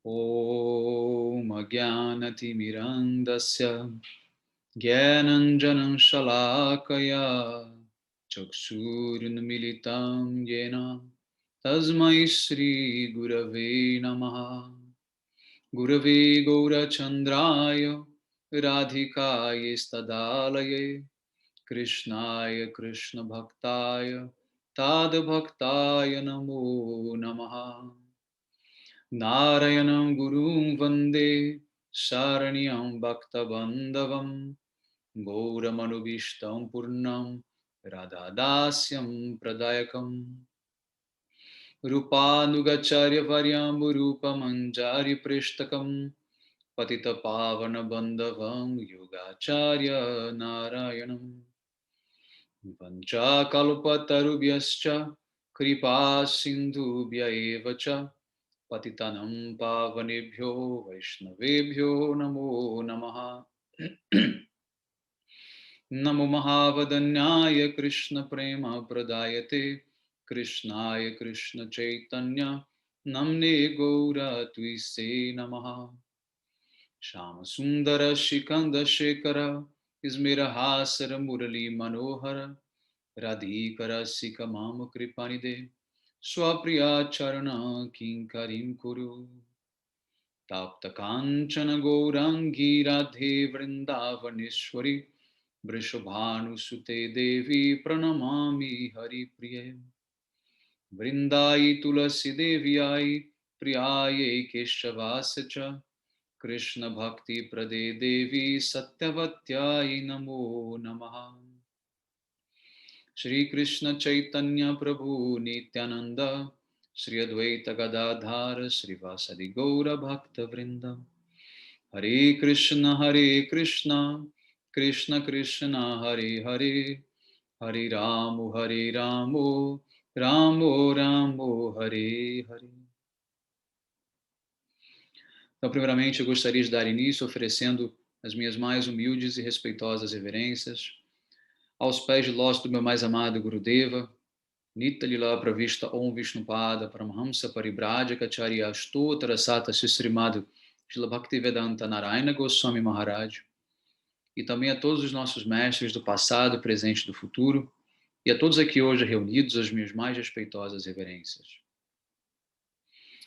Om Ajnanatimirandasya Jnananjanam Shalakaya Chakshurunmilitam Yena Tasmai Shri Gurave Namaha. Gurave Gaurachandraya Radhikaya Stadalaye Krishnaya Krishna Bhaktaya Tad Bhaktaya Namo Namaha. Narayanam Gurum Vande Saranyam Bhaktabandavam Gauramanubhishtam Purnam Radhadasyam Pradayakam Rupanugacharya Varyam Rupamanjari Prishtakam Patita Pavana Bandhavam Yogacharya Narayanam Vancha Kalpatarubhyascha Kripa Sindhubhya Evacha Patitanam Pavanebhyo Vaishnavebhyo Namo Namaha. Namo Mahavadanyaya Krishna Prema Pradayate Krishnaya Krishna Chaitanya Namne Gaura Tuise Namaha. Shama Sundara Shikanda Shekara Ismirahasara Murali Manohara Radhikara Sika Mama Kripanide Swapriya Charana Kinkarim Kuru Tapta Kanchana Gourangi Radhe Vrindavaneshwari Vrishabhanu Sute Devi Pranamami Hari Priye Vrindai Tulasi Deviai Priyaye Keshavascha Krishna Bhakti Prade Devi Satyavatyai Namo Namaha. Shri Krishna Chaitanya Prabhu Nityananda Shri Advaita Gadadhara Shri Vasadi Gaura Bhakta Vrinda Hare Krishna Krishna Krishna Hare Hare Hare Ramu Ramu Ramu Hare Hare. Então, primeiramente, eu gostaria de dar início oferecendo as minhas mais humildes e respeitosas reverências aos pés de lótus do meu mais amado Gurudeva, Nitya Lila Pravishta Om Vishnupada Paramahamsa Paribhajaka Charya Astottara Sata Srimad Srila Bhaktivedanta Narayana Goswami Maharaj, e também a todos os nossos mestres do passado, presente e do futuro, e a todos aqui hoje reunidos, as minhas mais respeitosas reverências.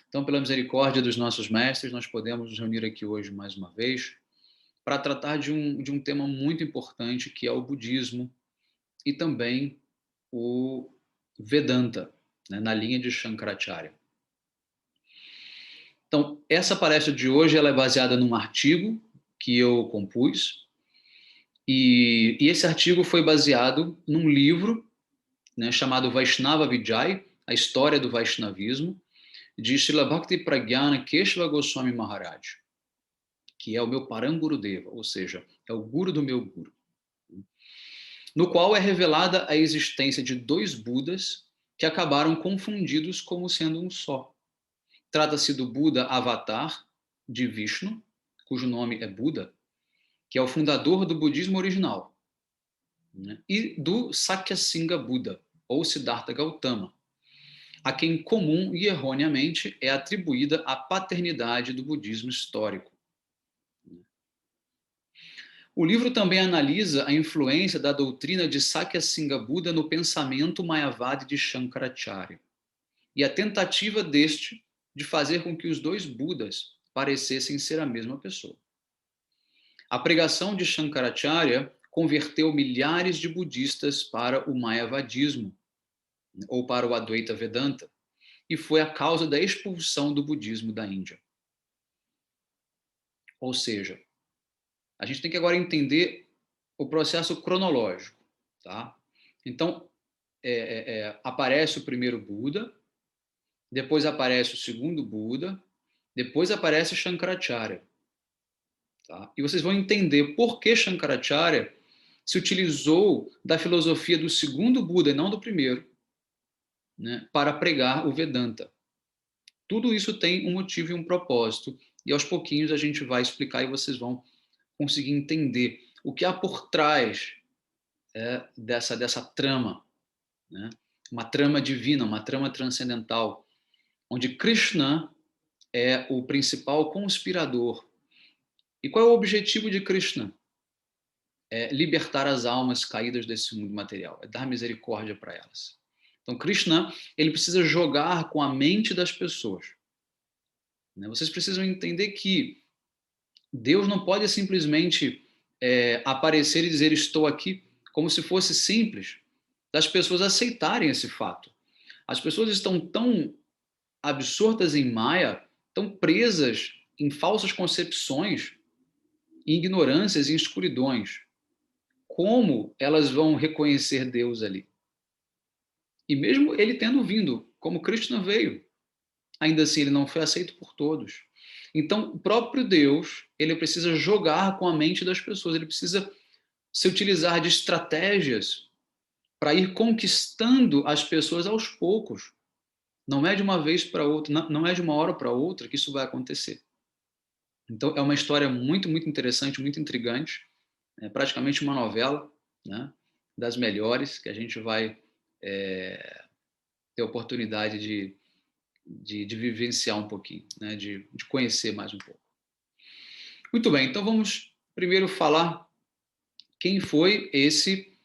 Então, pela misericórdia dos nossos mestres, nós podemos nos reunir aqui hoje mais uma vez para tratar de um tema muito importante, que é o budismo e também o Vedanta, né, na linha de Shankaracharya. Então, essa palestra de hoje ela é baseada num artigo que eu compus, e esse artigo foi baseado num livro, né, chamado Vaishnava Vijay, a história do Vaishnavismo, de Srila Bhakti Pragyana Keshava Goswami Maharaj, que é o meu Parangurudeva, ou seja, é o guru do meu guru, no qual é revelada a existência de dois Budas que acabaram confundidos como sendo um só. Trata-se do Buda Avatar de Vishnu, cujo nome é Buda, que é o fundador do budismo original, né? E do Sakyasringa Buda, ou Siddhartha Gautama, a quem comum e erroneamente é atribuída a paternidade do budismo histórico. O livro também analisa a influência da doutrina de Sakyasringa Buda no pensamento Mayavadi de Shankaracharya e a tentativa deste de fazer com que os dois Budas parecessem ser a mesma pessoa. A pregação de Shankaracharya converteu milhares de budistas para o Mayavadismo, ou para o Advaita Vedanta, e foi a causa da expulsão do budismo da Índia. Ou seja, a gente tem que agora entender o processo cronológico, tá? Então, aparece o primeiro Buda, depois aparece o segundo Buda, depois aparece Shankaracharya. Tá? E vocês vão entender por que Shankaracharya se utilizou da filosofia do segundo Buda e não do primeiro, né, para pregar o Vedanta. Tudo isso tem um motivo e um propósito, e aos pouquinhos a gente vai explicar e vocês vão conseguir entender o que há por trás dessa trama, né? Uma trama divina, uma trama transcendental, onde Krishna é o principal conspirador. E qual é o objetivo de Krishna? É libertar as almas caídas desse mundo material, é dar misericórdia para elas. Então, Krishna, ele precisa jogar com a mente das pessoas. Vocês precisam entender que Deus não pode simplesmente aparecer e dizer estou aqui, como se fosse simples das pessoas aceitarem esse fato. As pessoas estão tão absortas em Maya, tão presas em falsas concepções, em ignorâncias e em escuridões. Como elas vão reconhecer Deus ali? E mesmo ele tendo vindo, como Krishna veio, ainda assim ele não foi aceito por todos. Então, o próprio Deus, ele precisa jogar com a mente das pessoas, ele precisa se utilizar de estratégias para ir conquistando as pessoas aos poucos. Não é de uma vez para outra, não é de uma hora para outra que isso vai acontecer. Então, é uma história muito, muito interessante, muito intrigante, é praticamente uma novela, né, das melhores, que a gente vai ter a oportunidade de vivenciar um pouquinho, né, de conhecer mais um pouco. Muito bem, então vamos primeiro falar quem foi esse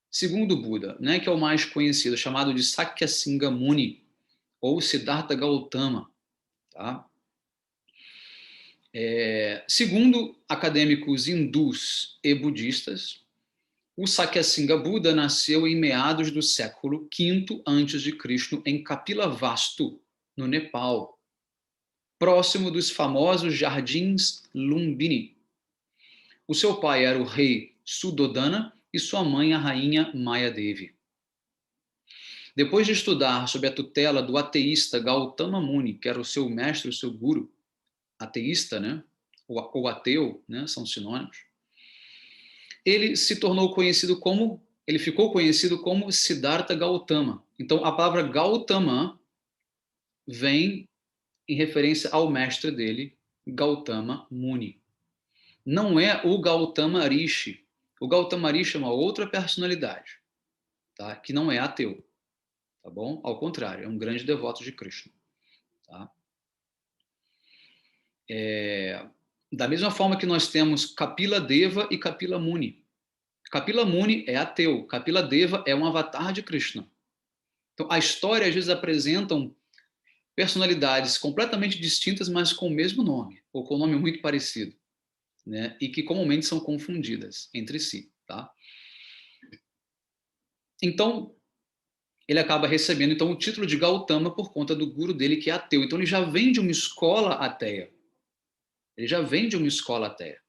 segundo Buda, né, que é o mais conhecido, chamado de Sakyasingha Muni, ou Siddhartha Gautama. Tá? Segundo acadêmicos hindus e budistas, o Sakyasingha Buda nasceu em meados do século V a.C. em Kapilavastu, no Nepal, próximo dos famosos jardins Lumbini. O seu pai era o rei Suddhodana e sua mãe a rainha Mayadevi. Depois de estudar sob a tutela do ateísta Gautama Muni, que era o seu mestre, o seu guru, ateísta, né? Ou ateu, né? São sinônimos. Ele ficou conhecido como Siddhartha Gautama. Então, a palavra Gautama vem em referência ao mestre dele, Gautama Muni. Não é o Gautama Rishi. O Gautama Rishi é uma outra personalidade, tá? Que não é ateu, tá bom? Ao contrário, é um grande devoto de Krishna, tá? Da mesma forma que nós temos Kapila Deva e Kapila Muni. Kapila Muni é ateu, Kapila Deva é um avatar de Krishna. Então, a história às vezes apresentam personalidades completamente distintas, mas com o mesmo nome, ou com um nome muito parecido, né? E que comumente são confundidas entre si, tá? Então, ele acaba recebendo então o título de Gautama por conta do guru dele que é ateu. Então, ele já vem de uma escola ateia. Ele já vem de uma escola ateia.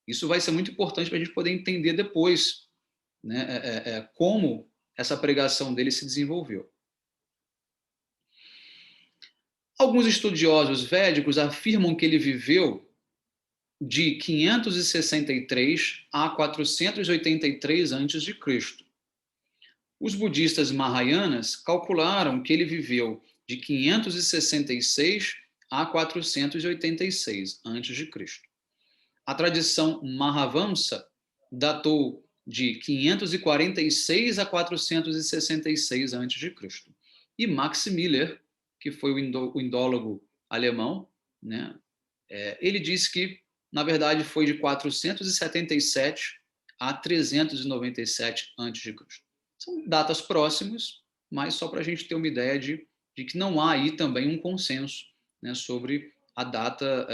Isso vai ser muito importante para a gente poder entender depois, né, como essa pregação dele se desenvolveu. Alguns estudiosos védicos afirmam que ele viveu de 563 a 483 a.C. Os budistas Mahayanas calcularam que ele viveu de 566 a 486 a.C. A tradição Mahavamsa datou de 546 a 466 a.C. E Max Miller, que foi o indólogo alemão, né, ele disse que, na verdade, foi de 477 a 397 a.C. São datas próximas, mas só para a gente ter uma ideia de que não há aí também um consenso, né, sobre a data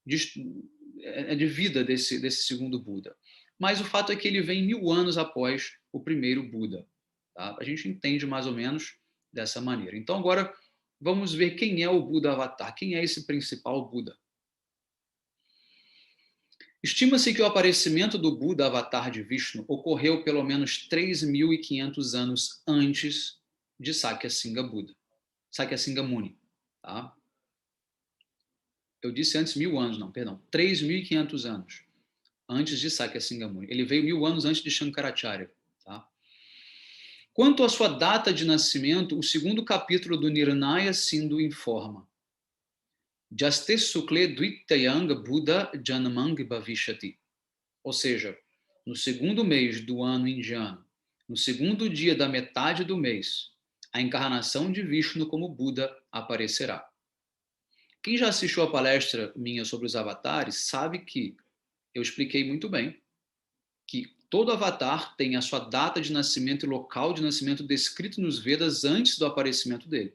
de vida desse segundo Buda. Mas o fato é que ele vem 1000 anos após o primeiro Buda. Tá? A gente entende mais ou menos dessa maneira. Então, agora, vamos ver quem é o Buda Avatar. Quem é esse principal Buda? Estima-se que o aparecimento do Buda Avatar de Vishnu ocorreu pelo menos 3.500 anos antes de Sakyasingha Buda. Sakyasingha Muni. Tá? Eu disse antes 1000 anos, não, perdão. 3.500 anos antes de Sakyasingha Muni. Ele veio 1000 anos antes de Shankaracharya. Tá? Quanto à sua data de nascimento, o segundo capítulo do Nirnaya Sindhu informa: Jaste Sukle Dvitayanga Buddha Janamang Bhavishati. Ou seja, no segundo mês do ano indiano, no segundo dia da metade do mês, a encarnação de Vishnu como Buda aparecerá. Quem já assistiu a palestra minha sobre os avatares sabe que eu expliquei muito bem que todo avatar tem a sua data de nascimento e local de nascimento descrito nos Vedas antes do aparecimento dele.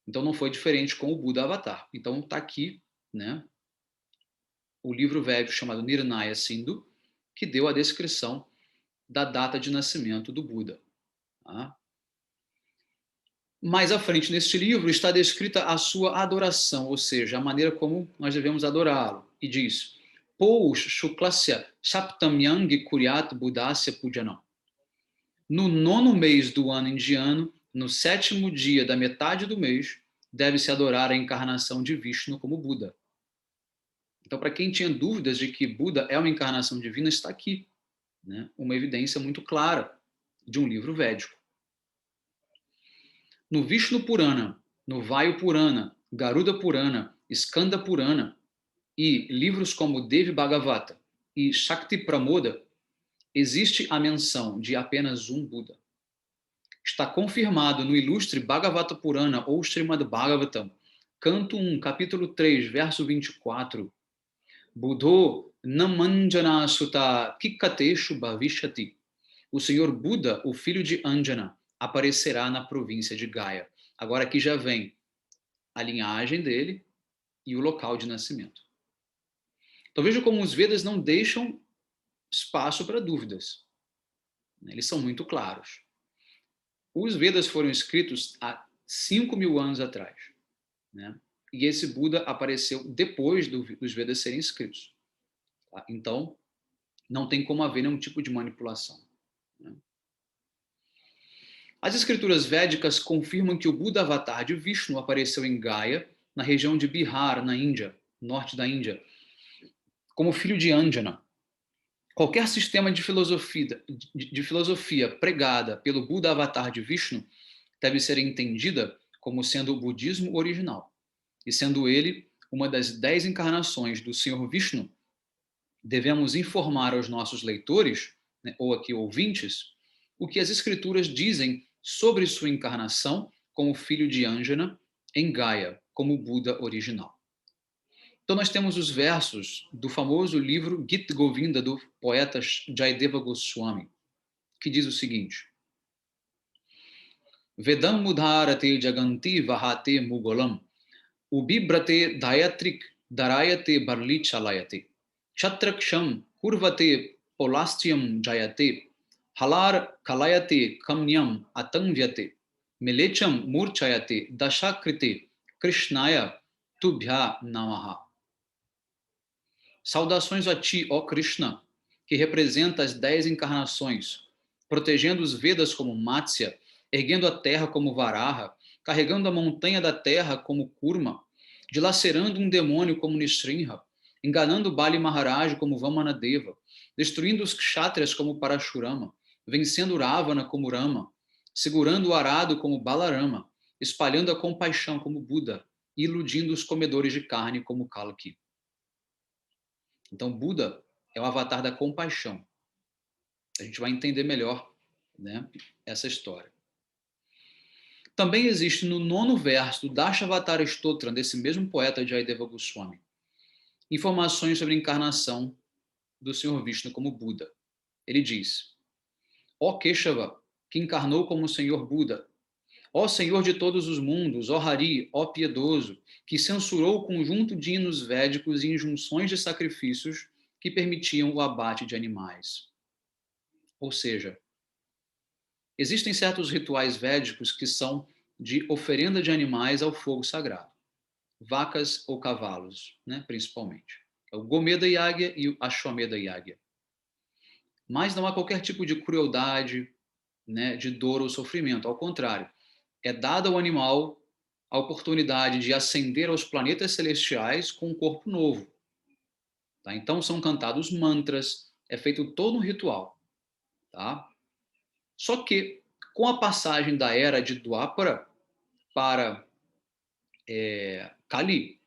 Então não foi diferente com o Buda Avatar. Então está aqui, né, o livro védico chamado Nirnaya Sindhu, que deu a descrição da data de nascimento do Buda. Tá? Mais à frente neste livro está descrita a sua adoração, ou seja, a maneira como nós devemos adorá-lo. E diz: Pous Shuklasya Saptamyang Kuryat Buddhasya Pujanam. No 9º mês do ano indiano, no 7º dia da metade do mês, deve-se adorar a encarnação de Vishnu como Buda. Então, para quem tinha dúvidas de que Buda é uma encarnação divina, está aqui, né? Uma evidência muito clara de um livro védico. No Vishnu Purana, no Vayu Purana, Garuda Purana, Skanda Purana e livros como Devi Bhagavata e Shakti Pramoda, existe a menção de apenas um Buda. Está confirmado no ilustre Bhagavata Purana ou Srimad Bhagavatam, canto 1, capítulo 3, verso 24. Budho namanjana sutta kikkateshu bhavishyati. O Senhor Buda, o filho de Anjana, aparecerá na província de Gaya. Agora aqui já vem a linhagem dele e o local de nascimento. Então veja como os Vedas não deixam espaço para dúvidas. Eles são muito claros. Os Vedas foram escritos há 5.000 anos atrás, né? E esse Buda apareceu depois dos Vedas serem escritos. Tá? Então, não tem como haver nenhum tipo de manipulação. Né? As escrituras védicas confirmam que o Buda Avatar de Vishnu apareceu em Gaya, na região de Bihar, na Índia, norte da Índia, como filho de Anjana. Qualquer sistema de filosofia pregada pelo Buda Avatar de Vishnu deve ser entendida como sendo o budismo original. E sendo ele uma das 10 encarnações do Senhor Vishnu, devemos informar aos nossos leitores, né, ou aqui ouvintes, o que as escrituras dizem sobre sua encarnação como filho de Anjana em Gaya, como Buda original. Então nós temos os versos do famoso livro Gita Govinda, do poeta Jayadeva Goswami, que diz o seguinte: Vedam mudharate jaganti vahate mugolam ubibrate dayatrik darayate barli chalayate chatraksham kurvate polastiam jayate halar kalayate kamnyam atanvyate milecham murchayate dashakrite krishnaya tubhya namaha. Saudações a ti, ó Krishna, que representa as 10 encarnações, protegendo os Vedas como Matsya, erguendo a terra como Varaha, carregando a montanha da terra como Kurma, dilacerando um demônio como Nishrinha, enganando Bali Maharaj como Vamanadeva, destruindo os kshatriyas como Parashurama, vencendo Ravana como Rama, segurando o arado como Balarama, espalhando a compaixão como Buda e iludindo os comedores de carne como Kalki. Então, Buda é o avatar da compaixão. A gente vai entender melhor, né, essa história. Também existe no 9º verso do Dashavatara Stotram, desse mesmo poeta Jayadeva Goswami, informações sobre a encarnação do Senhor Vishnu como Buda. Ele diz: Ó Keshava, que encarnou como o Senhor Buda, ó Senhor de todos os mundos, ó Hari, ó piedoso, que censurou o conjunto de hinos védicos e injunções de sacrifícios que permitiam o abate de animais. Ou seja, existem certos rituais védicos que são de oferenda de animais ao fogo sagrado, vacas ou cavalos, né, principalmente. É o Gomeda Yagya e o Ashwamedha Yagya. Mas não há qualquer tipo de crueldade, né, de dor ou sofrimento. Ao contrário, é dada ao animal a oportunidade de ascender aos planetas celestiais com um corpo novo. Tá? Então são cantados mantras, é feito todo um ritual. Tá? Só que, com a passagem da era de Dwapara para Kali,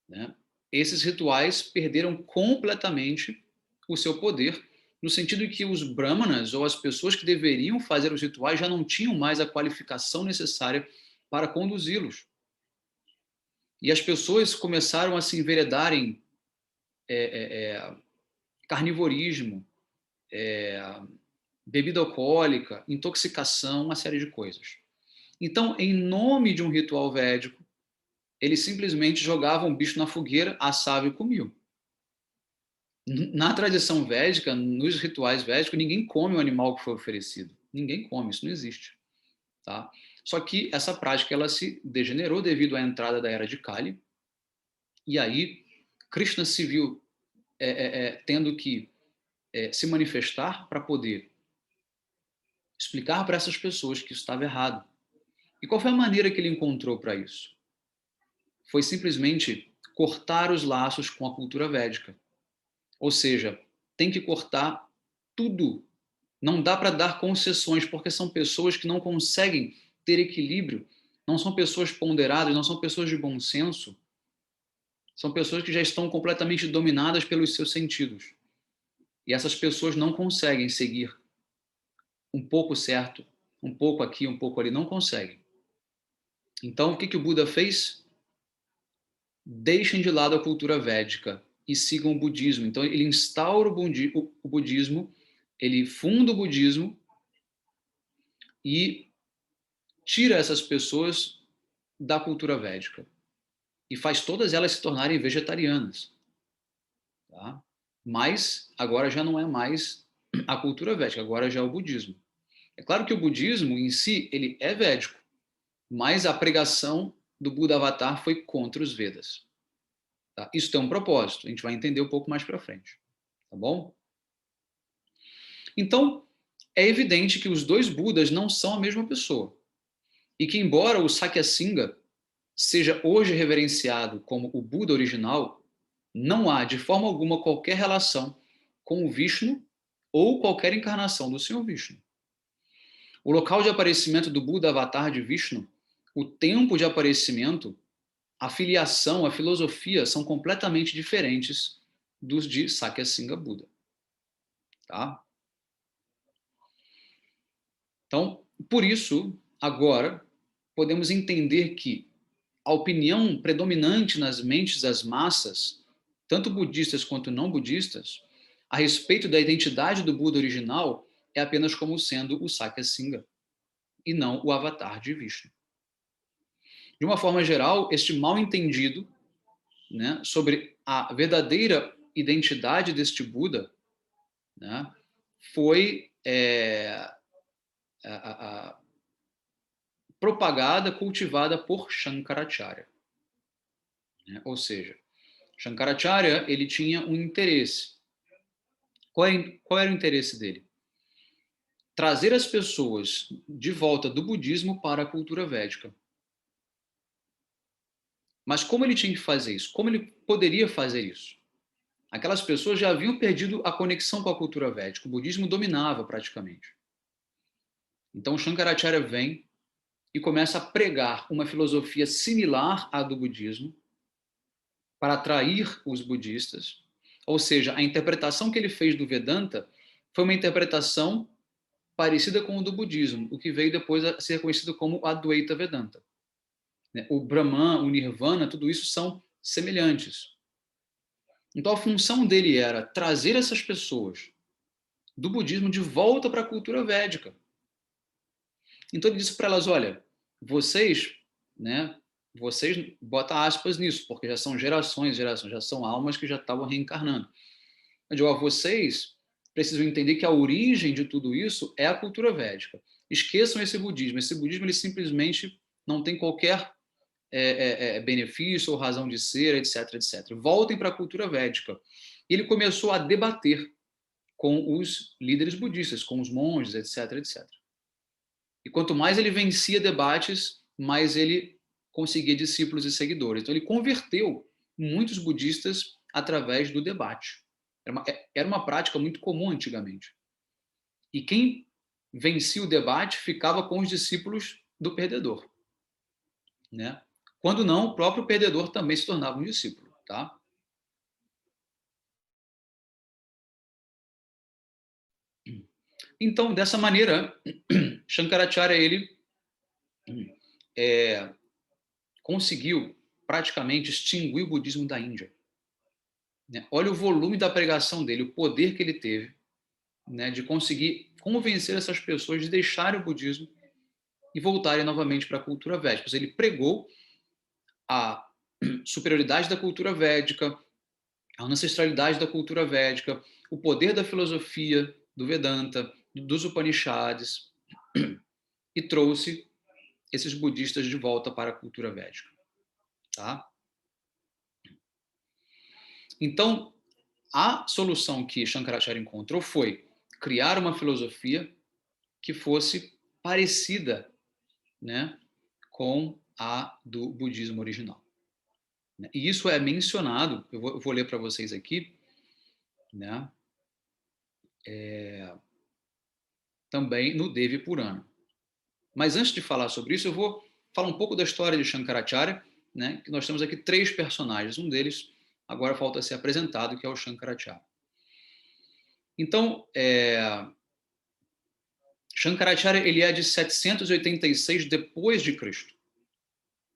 né, esses rituais perderam completamente o seu poder, no sentido que os brahmanas, ou as pessoas que deveriam fazer os rituais, já não tinham mais a qualificação necessária para conduzi-los. E as pessoas começaram a se enveredar em carnivorismo, bebida alcoólica, intoxicação, uma série de coisas. Então, em nome de um ritual védico, eles simplesmente jogavam o bicho na fogueira, assavam e comiam. Na tradição védica, nos rituais védicos, ninguém come o animal que foi oferecido. Ninguém come, isso não existe. Tá? Só que essa prática ela se degenerou devido à entrada da era de Kali. E aí, Krishna se viu tendo que se manifestar para poder explicar para essas pessoas que isso estava errado. E qual foi a maneira que ele encontrou para isso? Foi simplesmente cortar os laços com a cultura védica. Ou seja, tem que cortar tudo. Não dá para dar concessões, porque são pessoas que não conseguem ter equilíbrio, não são pessoas ponderadas, não são pessoas de bom senso, são pessoas que já estão completamente dominadas pelos seus sentidos. E essas pessoas não conseguem seguir um pouco certo, um pouco aqui, um pouco ali, não conseguem. Então, o que o Buda fez? Deixem de lado a cultura védica e sigam o budismo. Então, ele instaura o budismo, ele funda o budismo e tira essas pessoas da cultura védica e faz todas elas se tornarem vegetarianas. Tá? Mas agora já não é mais a cultura védica, agora já é o budismo. É claro que o budismo em si, ele é védico, mas a pregação do Buda Avatar foi contra os Vedas. Tá? Isso tem um propósito, a gente vai entender um pouco mais para frente. Tá bom? Então, é evidente que os dois Budas não são a mesma pessoa. E que, embora o Sakyasingha seja hoje reverenciado como o Buda original, não há, de forma alguma, qualquer relação com o Vishnu ou qualquer encarnação do Senhor Vishnu. O local de aparecimento do Buda Avatar de Vishnu, o tempo de aparecimento, a filiação, a filosofia são completamente diferentes dos de Sakyasingha Buda. Tá? Então, por isso, agora, podemos entender que a opinião predominante nas mentes das massas, tanto budistas quanto não budistas, a respeito da identidade do Buda original é apenas como sendo o Sakyasingha e não o avatar de Vishnu. De uma forma geral, este mal entendido, né, sobre a verdadeira identidade deste Buda, né, foi propagada, cultivada por Shankaracharya. Né? Ou seja, Shankaracharya ele tinha um interesse. Qual era o interesse dele? Trazer as pessoas de volta do budismo para a cultura védica. Mas como ele tinha que fazer isso? Como ele poderia fazer isso? Aquelas pessoas já haviam perdido a conexão com a cultura védica. O budismo dominava praticamente. Então Shankaracharya vem e começa a pregar uma filosofia similar à do budismo para atrair os budistas. Ou seja, a interpretação que ele fez do Vedanta foi uma interpretação parecida com o do budismo, o que veio depois a ser conhecido como Advaita Vedanta. O Brahman, o Nirvana, tudo isso são semelhantes. Então a função dele era trazer essas pessoas do budismo de volta para a cultura védica. Então ele disse para elas, olha, vocês, né, vocês bota aspas nisso, porque já são gerações, já são almas que já estavam reencarnando. Eu digo, vocês precisam entender que a origem de tudo isso é a cultura védica. Esqueçam esse budismo. Esse budismo ele simplesmente não tem qualquer benefício ou razão de ser, etc, etc. Voltem para a cultura védica. E ele começou a debater com os líderes budistas, com os monges, etc, etc. E quanto mais ele vencia debates, mais ele conseguia discípulos e seguidores. Então ele converteu muitos budistas através do debate. Era uma prática muito comum antigamente. E quem vencia o debate ficava com os discípulos do perdedor. Né? Quando não, o próprio perdedor também se tornava um discípulo. Tá? Então, dessa maneira, Shankaracharya ele conseguiu praticamente extinguir o budismo da Índia. Né? Olha o volume da pregação dele, o poder que ele teve, né, de conseguir convencer essas pessoas de deixarem o budismo e voltarem novamente para a cultura védica. Ele pregou a superioridade da cultura védica, a ancestralidade da cultura védica, o poder da filosofia do Vedanta, dos Upanishads, e trouxe esses budistas de volta para a cultura védica. Tá? Então, a solução que Shankaracharya encontrou foi criar uma filosofia que fosse parecida, né, com a do budismo original. E isso é mencionado, eu vou ler para vocês aqui, né, também no Devi Purana. Mas antes de falar sobre isso, eu vou falar um pouco da história de Shankaracharya, né, que nós temos aqui 3 personagens, um deles agora falta ser apresentado, que é o Shankaracharya. Então, Shankaracharya ele é de 786 depois de Cristo.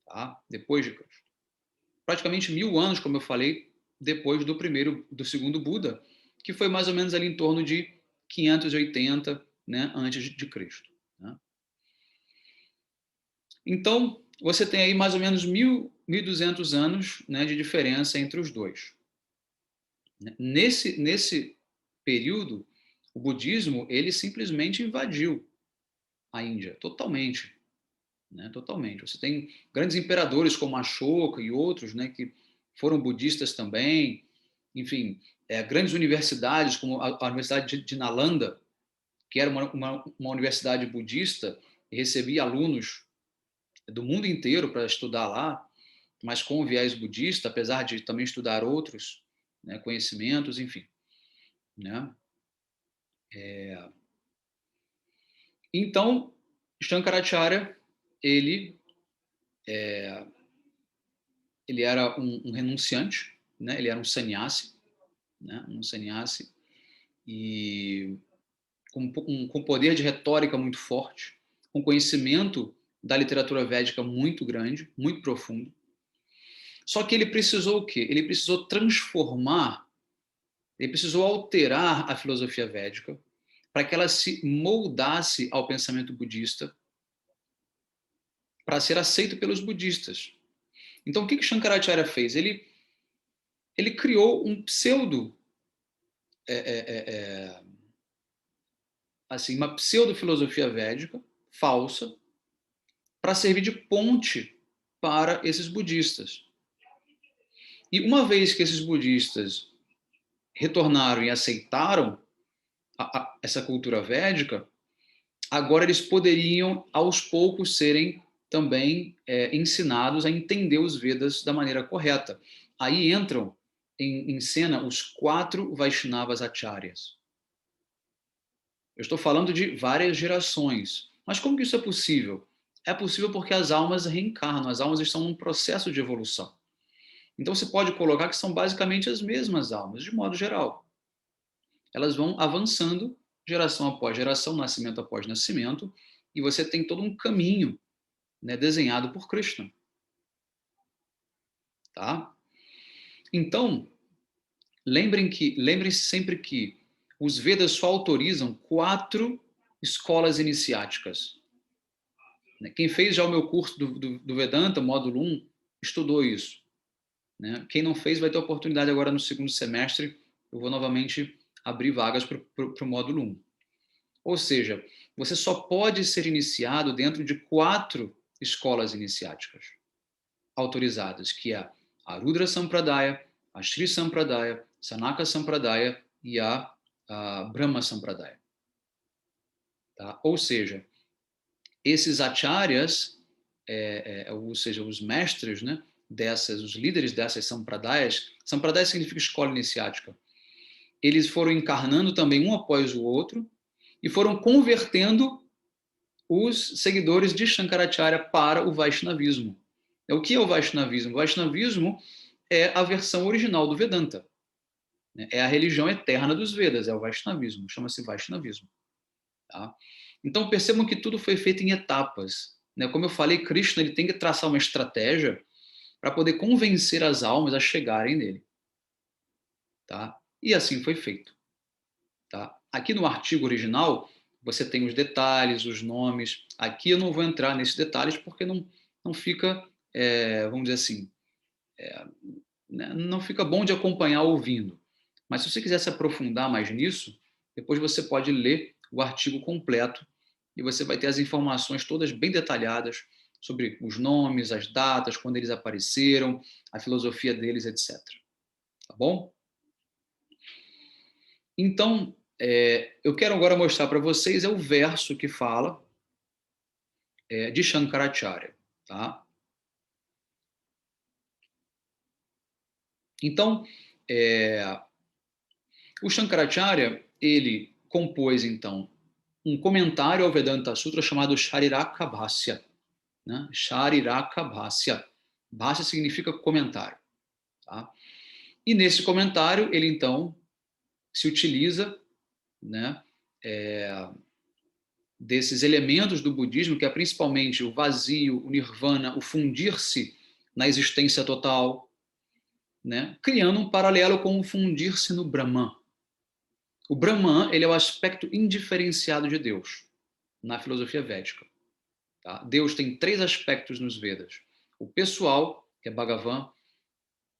Tá? Depois de Cristo. Praticamente 1000 anos, como eu falei, depois do segundo Buda, que foi mais ou menos ali em torno de 580, né, antes de Cristo. Né? Então, você tem aí mais ou menos 1.200 anos, né, de diferença entre os dois. Nesse período, o budismo ele simplesmente invadiu a Índia, totalmente. Né, totalmente. Você tem grandes imperadores como Ashoka e outros, né, que foram budistas também. Enfim, grandes universidades como a Universidade de Nalanda, que era uma universidade budista e recebia alunos do mundo inteiro para estudar lá, mas com viés budista, apesar de também estudar outros, né, conhecimentos, enfim. Né? Então, Shankaracharya, ele era um renunciante, né? Ele era um sannyasi, né? Um sannyasi, e com poder de retórica muito forte, com conhecimento da literatura védica muito grande, muito profundo. Só que ele precisou o quê? Ele precisou transformar, ele precisou alterar a filosofia védica para que ela se moldasse ao pensamento budista, para ser aceito pelos budistas. Então, o que Shankaracharya fez? Ele criou um pseudo, assim, uma pseudo-filosofia védica falsa para servir de ponte para esses budistas. E uma vez que esses budistas retornaram e aceitaram essa cultura védica, agora eles poderiam, aos poucos, serem também ensinados a entender os Vedas da maneira correta. Aí entram em cena os 4 Vaishnavas Acharyas. Eu estou falando de várias gerações. Mas como que isso é possível? É possível porque as almas reencarnam, as almas estão num processo de evolução. Então você pode colocar que são basicamente as mesmas almas, de modo geral. Elas vão avançando geração após geração, nascimento após nascimento, e você tem todo um caminho, né, desenhado por Krishna. Tá? Então, lembrem-se sempre que os Vedas só autorizam 4 escolas iniciáticas. Quem fez já o meu curso do Vedanta, módulo 1, estudou isso. Né? Quem não fez vai ter oportunidade agora no segundo semestre, eu vou novamente abrir vagas para o módulo 1. Ou seja, você só pode ser iniciado dentro de 4 escolas iniciáticas autorizadas, que é a Rudra Sampradaya, a Shri Sampradaya, Sanaka Sampradaya e a Brahma Sampradaya. Tá? Ou seja, esses acharyas, ou seja, os mestres, né, os líderes dessas sampradayas, sampradaya significa escola iniciática, eles foram encarnando também um após o outro e foram convertendo os seguidores de Shankaracharya para o Vaishnavismo. O que é o Vaishnavismo? O Vaishnavismo é a versão original do Vedanta. É a religião eterna dos Vedas, é o Vaishnavismo, chama-se Vaishnavismo. Tá? Então percebam que tudo foi feito em etapas. Como eu falei, Krishna ele tem que traçar uma estratégia para poder convencer as almas a chegarem nele. Tá? E assim foi feito. Tá? Aqui no artigo original, você tem os detalhes, os nomes. Aqui eu não vou entrar nesses detalhes porque não fica, vamos dizer assim, não fica bom de acompanhar ouvindo. Mas se você quiser se aprofundar mais nisso, depois você pode ler o artigo completo e você vai ter as informações todas bem detalhadas sobre os nomes, as datas, quando eles apareceram, a filosofia deles, etc. Tá bom? Então, eu quero agora mostrar para vocês o verso que fala de Shankaracharya. Tá? Então, o Shankaracharya, ele compôs, então, um comentário ao Vedanta Sutra chamado Shariraka Bhasya. Né? Shariraka Bhasya. Bhasya significa comentário. Tá? E nesse comentário, ele, então, se utiliza, né, desses elementos do budismo, que é principalmente o vazio, o nirvana, o fundir-se na existência total, né, criando um paralelo com o fundir-se no Brahman. O Brahman, ele é o aspecto indiferenciado de Deus, na filosofia védica. Tá? Deus tem 3 aspectos nos Vedas. O pessoal, que é Bhagavan,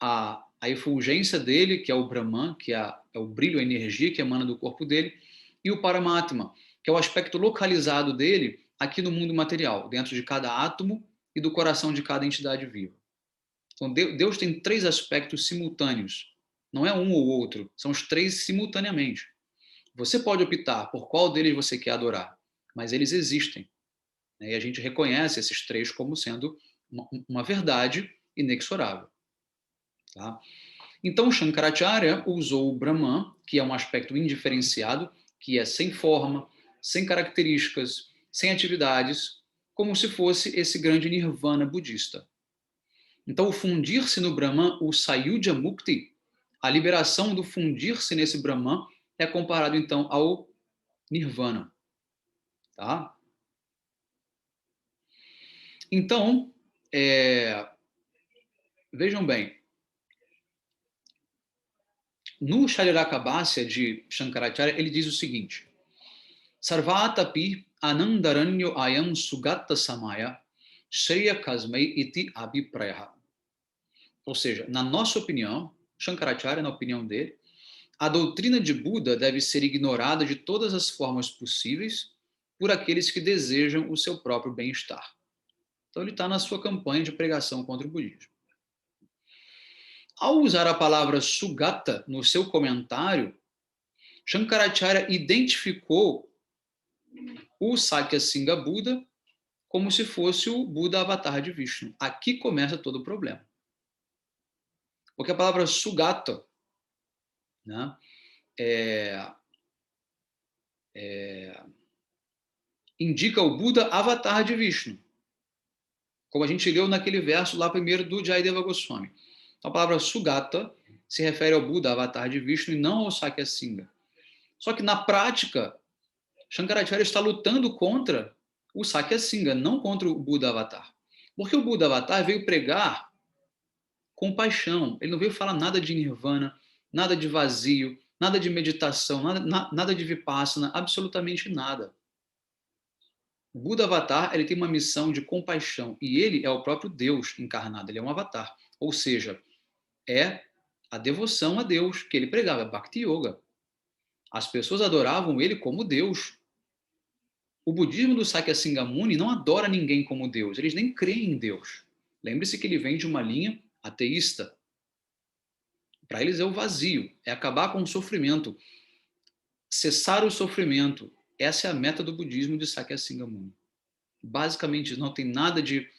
a efulgência dele, que é o Brahman, que é o brilho, a energia que emana do corpo dele, e o Paramatma, que é o aspecto localizado dele aqui no mundo material, dentro de cada átomo e do coração de cada entidade viva. Então, Deus tem 3 aspectos simultâneos. Não é um ou outro, são os 3 simultaneamente. Você pode optar por qual deles você quer adorar, mas eles existem. Né? E a gente reconhece esses 3 como sendo uma verdade inexorável. Tá? Então, Shankaracharya usou o Brahman, que é um aspecto indiferenciado, que é sem forma, sem características, sem atividades, como se fosse esse grande nirvana budista. Então, o fundir-se no Brahman, o Sayuja Mukti, a liberação do fundir-se nesse Brahman, é comparado então ao nirvana. Tá? Então, vejam bem, no Shariraka-bhasya de Shankaracharya, ele diz o seguinte: Sarvatapi anandaranyo ayam sugatta samaya shreya kasmai iti abhiprayaha. Ou seja, na nossa opinião, Shankaracharya, na opinião dele, a doutrina de Buda deve ser ignorada de todas as formas possíveis por aqueles que desejam o seu próprio bem-estar. Então ele está na sua campanha de pregação contra o budismo. Ao usar a palavra Sugata no seu comentário, Shankaracharya identificou o Sakyasingha Buda como se fosse o Buda avatar de Vishnu. Aqui começa todo o problema. Porque a palavra Sugata, né, indica o Buda avatar de Vishnu, como a gente leu naquele verso lá primeiro do Jayadeva Goswami. Então, a palavra Sugata se refere ao Buda avatar de Vishnu e não ao Sakyasingha. Só que na prática, Shankaracharya está lutando contra o Sakyasingha, não contra o Buda avatar. Porque o Buda avatar veio pregar compaixão. Ele não veio falar nada de nirvana, nada de vazio, nada de meditação, nada de vipassana, absolutamente nada. O Buda Avatar, ele tem uma missão de compaixão e ele é o próprio Deus encarnado, ele é um avatar. Ou seja, é a devoção a Deus que ele pregava, Bhakti Yoga. As pessoas adoravam ele como Deus. O budismo do Sakyasingha Muni não adora ninguém como Deus, eles nem creem em Deus. Lembre-se que ele vem de uma linha ateísta. Para eles é o vazio, é acabar com o sofrimento, cessar o sofrimento. Essa é a meta do budismo de Sakyasingha Muni. Basicamente, não tem nada de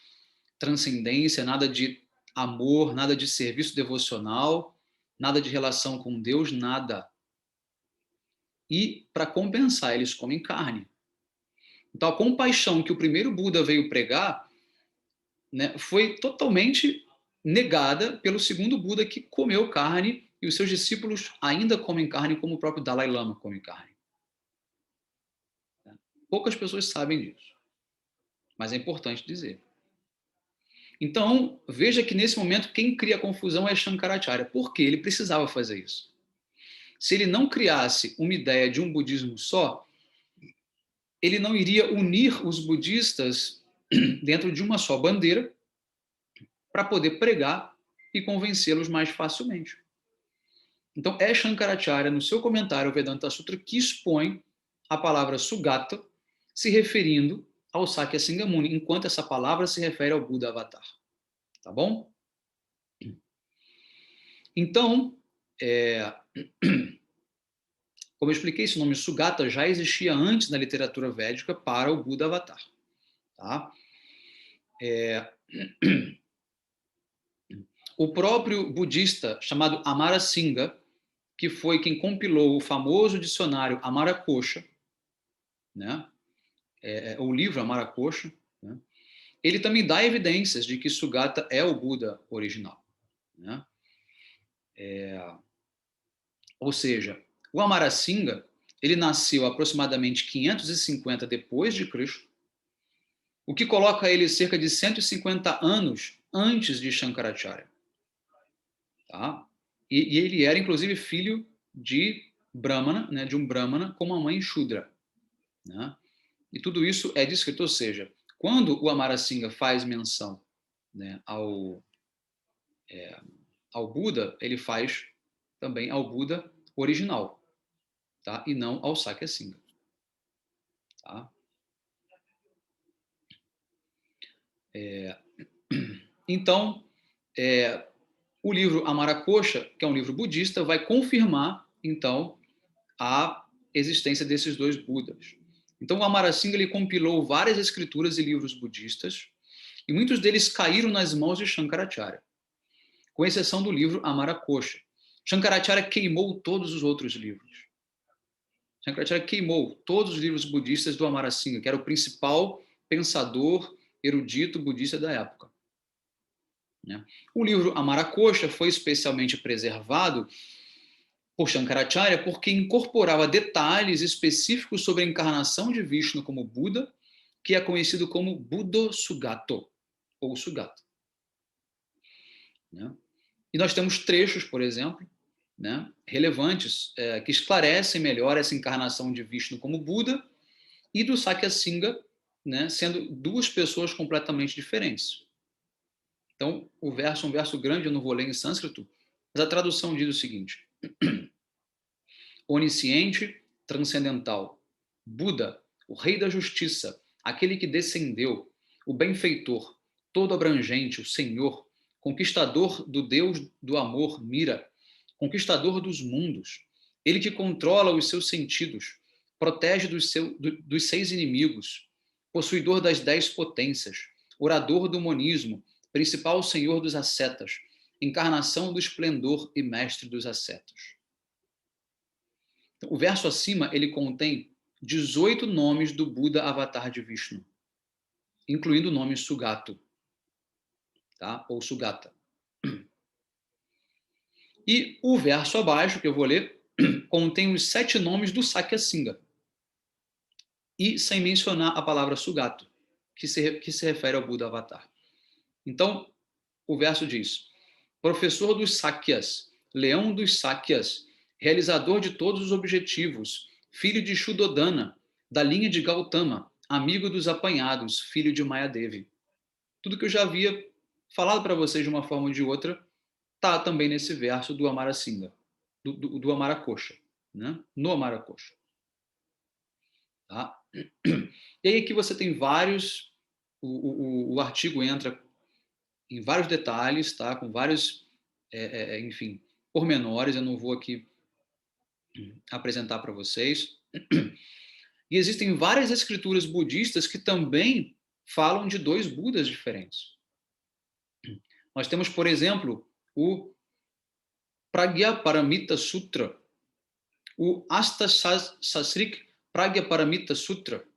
transcendência, nada de amor, nada de serviço devocional, nada de relação com Deus, nada. E, para compensar, eles comem carne. Então, a compaixão que o primeiro Buda veio pregar, né, foi totalmente negada pelo segundo Buda, que comeu carne, e os seus discípulos ainda comem carne, como o próprio Dalai Lama come carne. Poucas pessoas sabem disso, mas é importante dizer. Então, veja que nesse momento quem cria a confusão é Shankaracharya. Por quê? Ele precisava fazer isso. Se ele não criasse uma ideia de um budismo só, ele não iria unir os budistas dentro de uma só bandeira para poder pregar e convencê-los mais facilmente. Então, é Shankaracharya, no seu comentário ao Vedanta Sutra, que expõe a palavra Sugata, se referindo ao Sakya Singamuni, enquanto essa palavra se refere ao Buda Avatar. Tá bom? Então, como eu expliquei, esse nome Sugata já existia antes na literatura védica para o Buda Avatar. Tá? O próprio budista chamado Amarasingha, que foi quem compilou o famoso dicionário Amaracosha, né? O livro Amaracosha, né? Ele também dá evidências de que Sugata é o Buda original. Né? Ou seja, o Amarasingha, ele nasceu aproximadamente 550 depois de Cristo, o que coloca ele cerca de 150 anos antes de Shankaracharya. Tá? E ele era, inclusive, filho de Brahmana, né, de um Brahmana com uma mãe Shudra. Né? E tudo isso é descrito, ou seja, quando o Amarasingha faz menção, né, ao Buda, ele faz também ao Buda original, tá? E não ao Sakyasingha. Tá? Então, o livro Amaracosha, que é um livro budista, vai confirmar, então, a existência desses dois Budas. Então, o Amarasingha ele compilou várias escrituras e livros budistas, e muitos deles caíram nas mãos de Shankaracharya, com exceção do livro Amaracosha. Shankaracharya queimou todos os outros livros. Shankaracharya queimou todos os livros budistas do Amarasingha, que era o principal pensador erudito budista da época. O livro Amaracosha foi especialmente preservado por Shankaracharya porque incorporava detalhes específicos sobre a encarnação de Vishnu como Buda, que é conhecido como Buddha-Sugato, ou Sugata. E nós temos trechos, por exemplo, relevantes, que esclarecem melhor essa encarnação de Vishnu como Buda e do Sakyasingha, sendo duas pessoas completamente diferentes. Então, um verso grande, eu não vou ler em sânscrito, mas a tradução diz o seguinte: onisciente, transcendental, Buda, o rei da justiça, aquele que descendeu, o benfeitor, todo abrangente, o Senhor, conquistador do Deus do amor, Mira, conquistador dos mundos, ele que controla os seus sentidos, protege dos 6 inimigos, possuidor das 10 potências, orador do monismo, principal senhor dos ascetas, encarnação do esplendor e mestre dos ascetas. Então, o verso acima, ele contém 18 nomes do Buda Avatar de Vishnu, incluindo o nome Sugato, tá? Ou Sugata. E o verso abaixo, que eu vou ler, contém os 7 nomes do Sakyasingha, e sem mencionar a palavra Sugato, que se refere ao Buda Avatar. Então, o verso diz: professor dos Sakyas, leão dos Sakyas, realizador de todos os objetivos, filho de Shuddhodana, da linha de Gautama, amigo dos apanhados, filho de Mayadevi. Tudo que eu já havia falado para vocês de uma forma ou de outra está também nesse verso do Amarasingha, do Amaracosha, no Amaracosha. Tá? E aí aqui você tem vários, o artigo entra em vários detalhes, tá? Com vários, enfim, pormenores, eu não vou aqui apresentar para vocês. E existem várias escrituras budistas que também falam de 2 Budas diferentes. Nós temos, por exemplo, o Pragyaparamita Sutra, o Astasasrik Pragyaparamita Sutra,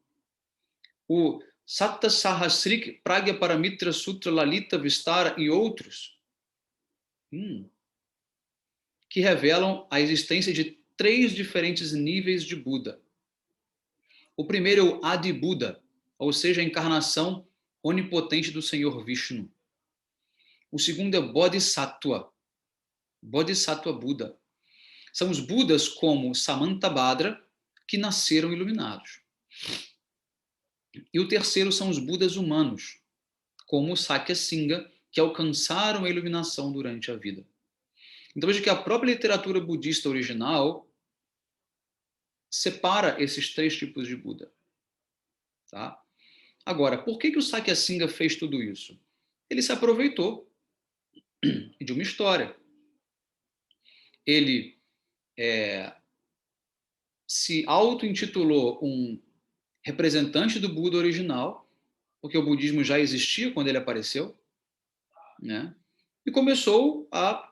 o Sattasahasrik Pragyaparamita Sutra Lalita Vistara e outros, que revelam a existência de 3 diferentes níveis de Buda. O primeiro é o Adi Buda, ou seja, a encarnação onipotente do Senhor Vishnu. O segundo é Bodhisattva. Bodhisattva Buda. São os Budas como Samantabhadra, que nasceram iluminados. E o terceiro são os Budas humanos, como o Sakyasingha, que alcançaram a iluminação durante a vida. Então veja que a própria literatura budista original separa esses três tipos de Buda. Tá? Agora, por que o Sakyasingha fez tudo isso? Ele se aproveitou de uma história. Ele se auto-intitulou um representante do Buda original, porque o budismo já existia quando ele apareceu, né? E começou a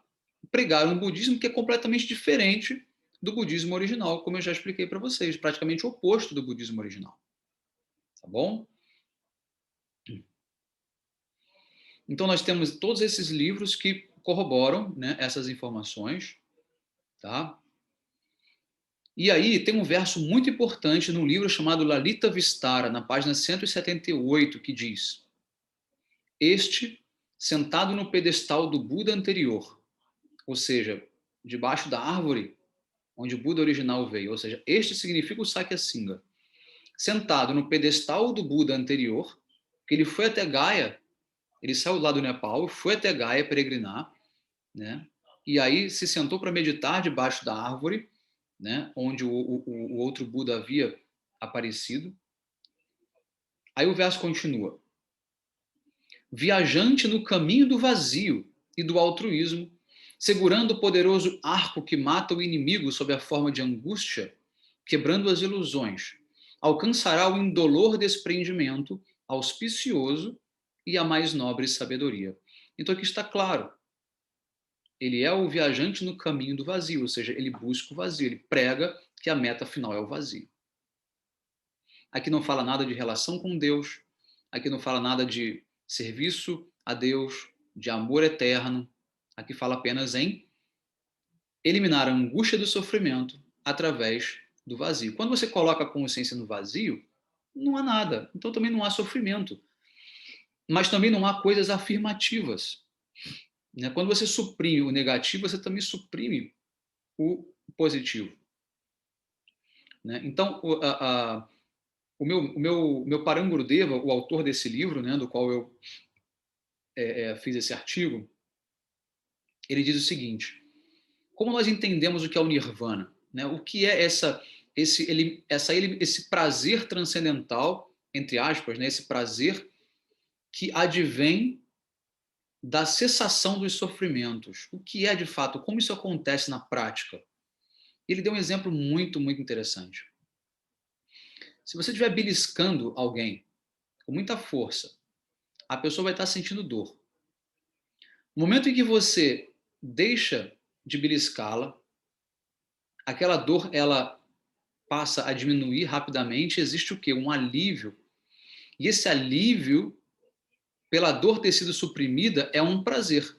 pregar um budismo que é completamente diferente do budismo original, como eu já expliquei para vocês, praticamente o oposto do budismo original. Tá bom? Então nós temos todos esses livros que corroboram, né, essas informações, tá? E aí tem um verso muito importante num livro chamado Lalita Vistara, na página 178, que diz: Este, sentado no pedestal do Buda anterior, ou seja, debaixo da árvore onde o Buda original veio, ou seja, este significa o Sakyasingha, sentado no pedestal do Buda anterior, que ele foi até Gaia, ele saiu lá do Nepal, foi até Gaia peregrinar, né? E aí se sentou para meditar debaixo da árvore, né? Onde o outro Buda havia aparecido. Aí o verso continua: viajante no caminho do vazio e do altruísmo, segurando o poderoso arco que mata o inimigo sob a forma de angústia, quebrando as ilusões, alcançará o indolor desprendimento, auspicioso e a mais nobre sabedoria. Então aqui está claro, ele é o viajante no caminho do vazio, ou seja, ele busca o vazio, ele prega que a meta final é o vazio. Aqui não fala nada de relação com Deus, aqui não fala nada de serviço a Deus, de amor eterno, aqui fala apenas em eliminar a angústia do sofrimento através do vazio. Quando você coloca a consciência no vazio, não há nada, então também não há sofrimento, mas também não há coisas afirmativas. Quando você suprime o negativo, você também suprime o positivo. Então, o meu Param Gurudeva, o autor desse livro, do qual eu fiz esse artigo, ele diz o seguinte: como nós entendemos o que é o Nirvana? O que é esse prazer transcendental, entre aspas, esse prazer que advém da cessação dos sofrimentos? O que é de fato? Como isso acontece na prática? Ele deu um exemplo muito, muito interessante. Se você estiver beliscando alguém com muita força, a pessoa vai estar sentindo dor. No momento em que você deixa de beliscá-la, aquela dor ela passa a diminuir rapidamente, existe o quê? Um alívio. E esse alívio, pela dor ter sido suprimida, é um prazer.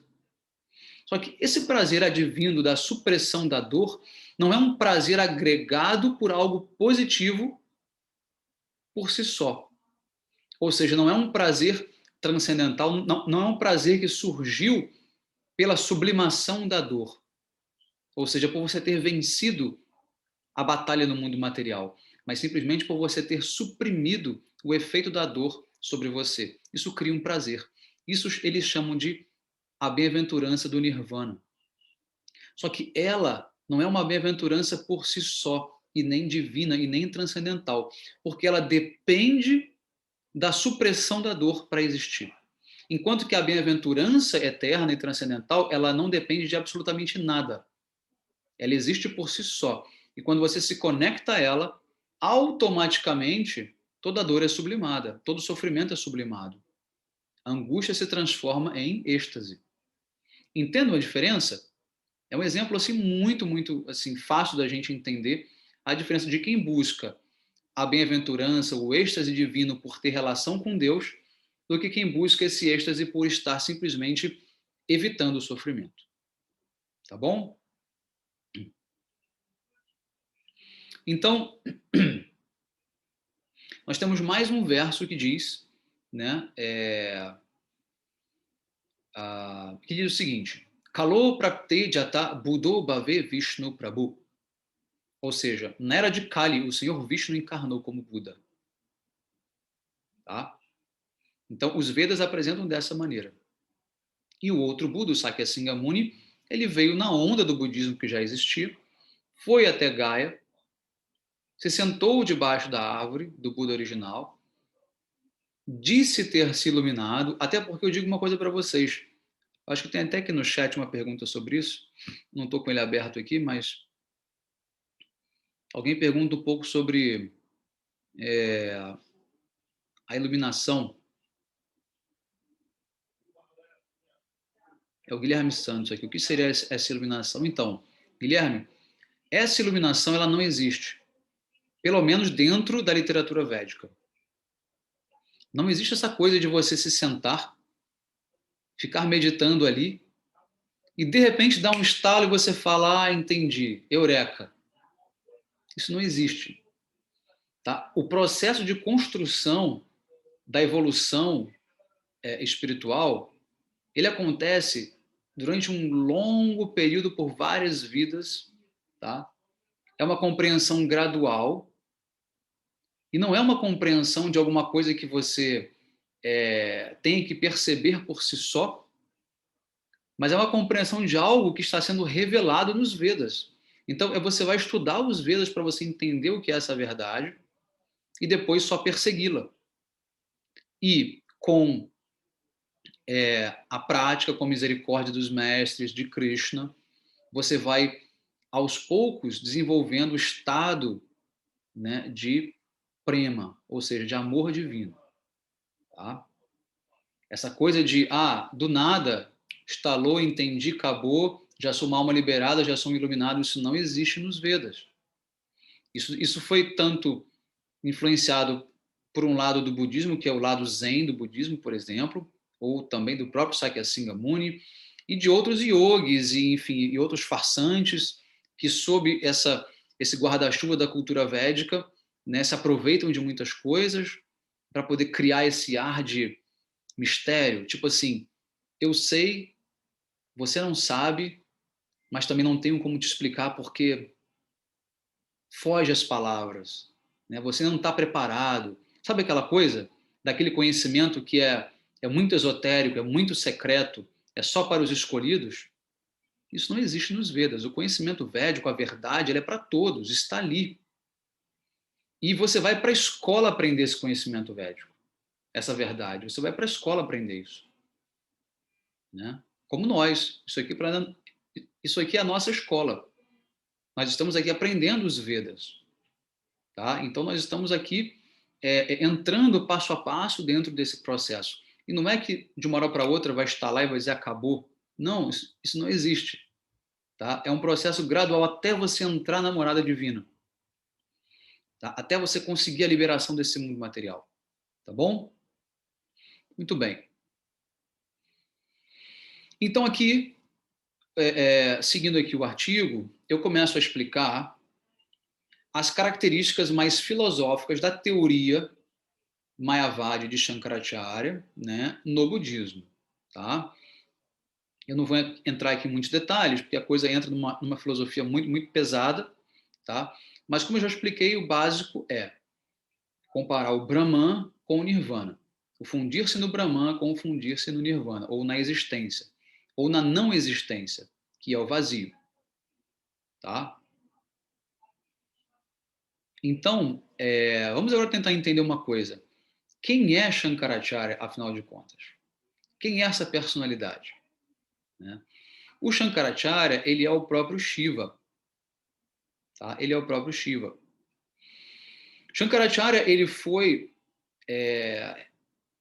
Só que esse prazer advindo da supressão da dor não é um prazer agregado por algo positivo por si só. Ou seja, não é um prazer transcendental, não é um prazer que surgiu pela sublimação da dor. Ou seja, por você ter vencido a batalha no mundo material, mas simplesmente por você ter suprimido o efeito da dor sobre você. Isso cria um prazer. Isso eles chamam de a bem-aventurança do Nirvana. Só que ela não é uma bem-aventurança por si só, e nem divina, e nem transcendental, porque ela depende da supressão da dor para existir. Enquanto que a bem-aventurança eterna e transcendental, ela não depende de absolutamente nada. Ela existe por si só. E quando você se conecta a ela, automaticamente toda dor é sublimada, todo sofrimento é sublimado. A angústia se transforma em êxtase. Entendam a diferença? É um exemplo assim muito, muito assim fácil da gente entender a diferença de quem busca a bem-aventurança, o êxtase divino por ter relação com Deus, do que quem busca esse êxtase por estar simplesmente evitando o sofrimento. Tá bom? Então, nós temos mais um verso que diz, que diz o seguinte: Kalo Prakte Jata Buddho Bhave Vishnu Prabhu. Ou seja, na era de Kali, o Senhor Vishnu encarnou como Buda. Tá? Então, os Vedas apresentam dessa maneira. E o outro Buda, o Sakyasingha Muni, ele veio na onda do budismo que já existia, foi até Gaya, se sentou debaixo da árvore do Buda original, disse ter se iluminado, até porque eu digo uma coisa para vocês. Acho que tem até aqui no chat uma pergunta sobre isso. Não estou com ele aberto aqui, mas alguém pergunta um pouco sobre a iluminação. É o Guilherme Santos aqui. O que seria essa iluminação? Então, Guilherme, essa iluminação ela não existe, pelo menos dentro da literatura védica. Não existe essa coisa de você se sentar, ficar meditando ali e de repente dá um estalo e você fala: ah, entendi, eureka. Isso não existe. Tá? O processo de construção da evolução espiritual, ele acontece durante um longo período por várias vidas, tá? É uma compreensão gradual e não é uma compreensão de alguma coisa que você tem que perceber por si só, mas é uma compreensão de algo que está sendo revelado nos Vedas. Então, você vai estudar os Vedas para você entender o que é essa verdade e depois só persegui-la. E com a prática, com a misericórdia dos mestres, de Krishna, você vai, aos poucos, desenvolvendo o estado, né, de prema, ou seja, de amor divino. Tá? Essa coisa de, do nada, estalou, entendi, acabou, já sou uma alma liberada, já sou um iluminado, isso não existe nos Vedas. Isso foi tanto influenciado por um lado do budismo, que é o lado zen do budismo, por exemplo, ou também do próprio Sakyasingha Muni, e de outros yogis, e, enfim, e outros farsantes, que sob esse guarda-chuva da cultura védica, né, se aproveitam de muitas coisas para poder criar esse ar de mistério, tipo assim, eu sei, você não sabe, mas também não tenho como te explicar porque foge às palavras, né? Você não está preparado. Sabe aquela coisa daquele conhecimento que é muito esotérico, é muito secreto, é só para os escolhidos? Isso não existe nos Vedas. O conhecimento védico, a verdade, ele é para todos, está ali. E você vai para a escola aprender esse conhecimento védico, essa verdade. Você vai para a escola aprender isso, né? Como nós. Isso aqui é a nossa escola. Nós estamos aqui aprendendo os Vedas. Tá? Então, nós estamos aqui entrando passo a passo dentro desse processo. E não é que de uma hora para outra vai estar lá e vai dizer acabou. Não, isso não existe. Tá? É um processo gradual até você entrar na morada divina. Tá? Até você conseguir a liberação desse mundo material. Tá bom? Muito bem. Então, aqui, seguindo aqui o artigo, eu começo a explicar as características mais filosóficas da teoria Mayavadi de Shankaracharya, né, no budismo. Tá? Eu não vou entrar aqui em muitos detalhes, porque a coisa entra numa filosofia muito, muito pesada. Tá? Mas, como eu já expliquei, o básico é comparar o Brahman com o Nirvana. O fundir-se no Brahman com o fundir-se no Nirvana, ou na existência, ou na não existência, que é o vazio. Tá? Então, vamos agora tentar entender uma coisa. Quem é Shankaracharya, afinal de contas? Quem é essa personalidade? Né? O Shankaracharya, ele é o próprio Shiva. Tá? Ele é o próprio Shiva. Shankaracharya, ele foi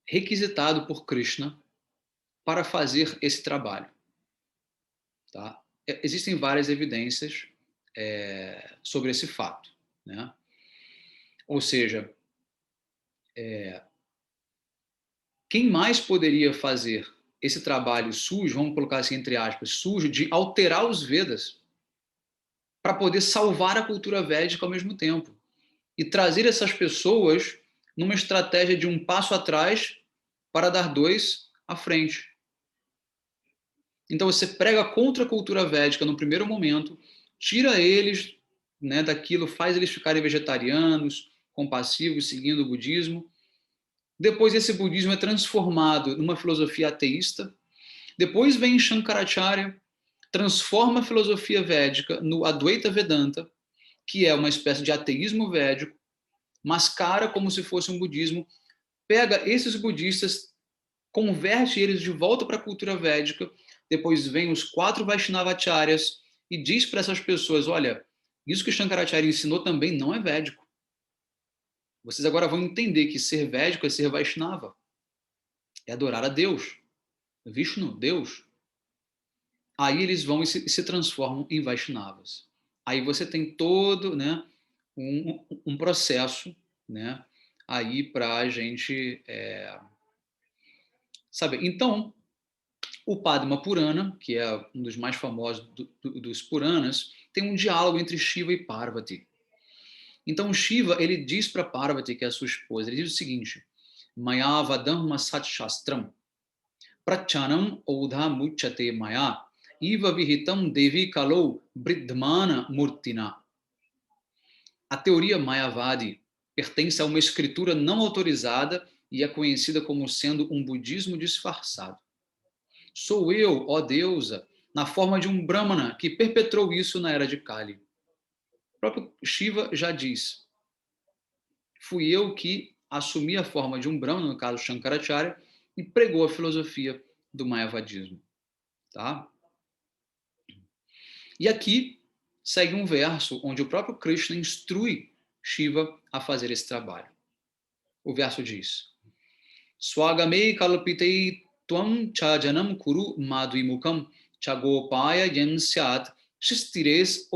requisitado por Krishna para fazer esse trabalho. Tá? Existem várias evidências sobre esse fato. Né? Ou seja, quem mais poderia fazer esse trabalho sujo, vamos colocar assim entre aspas, sujo, de alterar os Vedas para poder salvar a cultura védica ao mesmo tempo e trazer essas pessoas numa estratégia de um passo atrás para dar dois à frente. Então você prega contra a cultura védica no primeiro momento, tira eles, né, daquilo, faz eles ficarem vegetarianos, compassivos, seguindo o budismo. Depois esse budismo é transformado numa filosofia ateísta. Depois vem Shankaracharya, transforma a filosofia védica no Advaita Vedanta, que é uma espécie de ateísmo védico, mascara como se fosse um budismo, pega esses budistas, converte eles de volta para a cultura védica, depois vem os 4 Vaishnavacharyas e diz para essas pessoas, olha, isso que Shankaracharya ensinou também não é védico. Vocês agora vão entender que ser védico é ser Vaishnava, é adorar a Deus, Vishnu, Deus. Aí eles vão e se transformam em Vaishnavas. Aí você tem todo, né, um processo, né, aí para a gente saber. Então, o Padma Purana, que é um dos mais famosos dos Puranas, tem um diálogo entre Shiva e Parvati. Então, Shiva, ele diz para Parvati, que é a sua esposa, ele diz o seguinte, Maya Dhamma Sat Shastram Prachanam Odha Muchate Maya Iva Vihitam Devi Kalou Bridmana Murtina. A teoria Mayavadi pertence a uma escritura não autorizada e é conhecida como sendo um budismo disfarçado. Sou eu, ó deusa, na forma de um Brahmana que perpetrou isso na era de Kali. O próprio Shiva já diz, fui eu que assumi a forma de um Brahmana, no caso Shankaracharya, e pregou a filosofia do Mayavadismo. Tá? E aqui segue um verso onde o próprio Krishna instrui Shiva a fazer esse trabalho. O verso diz, Swagamei kalpitei tvam cha janam kuru madhimukam chagopaya yansyat shistires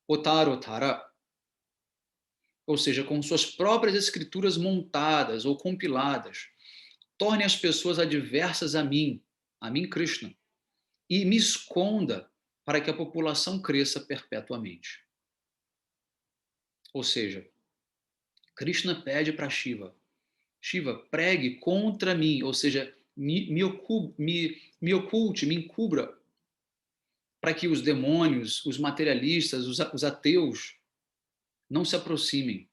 otarotara. Ou seja, com suas próprias escrituras montadas ou compiladas, torne as pessoas adversas a mim Krishna, e me esconda para que a população cresça perpetuamente. Ou seja, Krishna pede para Shiva, Shiva, pregue contra mim, ou seja, me oculte, me encubra, para que os demônios, os materialistas, os ateus não se aproximem.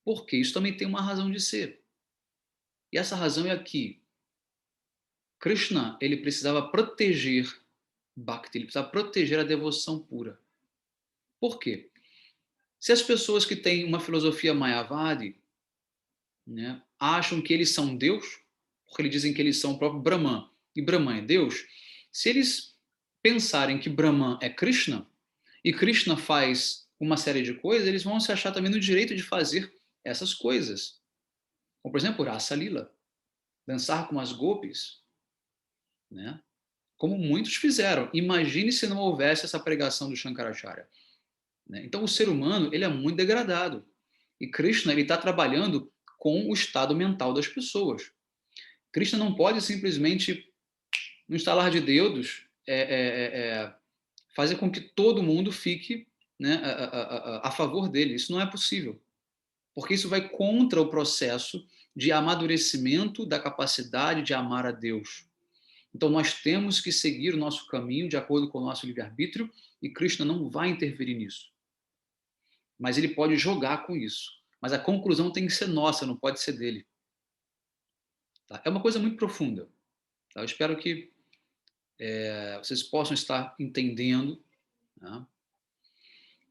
Porque isso também tem uma razão de ser. E essa razão é aqui. Krishna, ele precisava proteger Bhakti, ele precisava proteger a devoção pura. Por quê? Se as pessoas que têm uma filosofia Mayavadi, né, acham que eles são Deus, porque eles dizem que eles são o próprio Brahman, e Brahman é Deus, se eles pensarem que Brahman é Krishna, e Krishna faz uma série de coisas, eles vão se achar também no direito de fazer essas coisas. Como, por exemplo, Rasa Lila, dançar com as gopis, né? Como muitos fizeram. Imagine se não houvesse essa pregação do Shankaracharya. Né? Então, o ser humano ele é muito degradado. E Krishna está trabalhando com o estado mental das pessoas. Krishna não pode simplesmente, no estalar de dedos, fazer com que todo mundo fique, né, a favor dele. Isso não é possível. Porque isso vai contra o processo de amadurecimento da capacidade de amar a Deus. Então, nós temos que seguir o nosso caminho de acordo com o nosso livre-arbítrio e Krishna não vai interferir nisso. Mas ele pode jogar com isso. Mas a conclusão tem que ser nossa, não pode ser dele. Tá? É uma coisa muito profunda. Tá? Eu espero que vocês possam estar entendendo. Tá?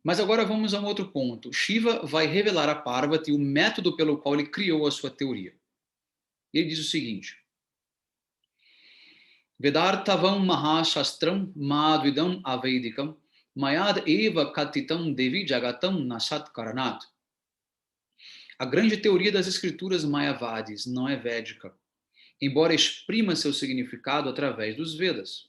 Mas agora vamos a um outro ponto. Shiva vai revelar a Parvati o método pelo qual ele criou a sua teoria. Ele diz o seguinte, Vedartavam mahashastram madvidam avedikam mayad eva katitam devi jagatam nasat karanat. A grande teoria das escrituras mayavadis não é védica, embora exprima seu significado através dos Vedas.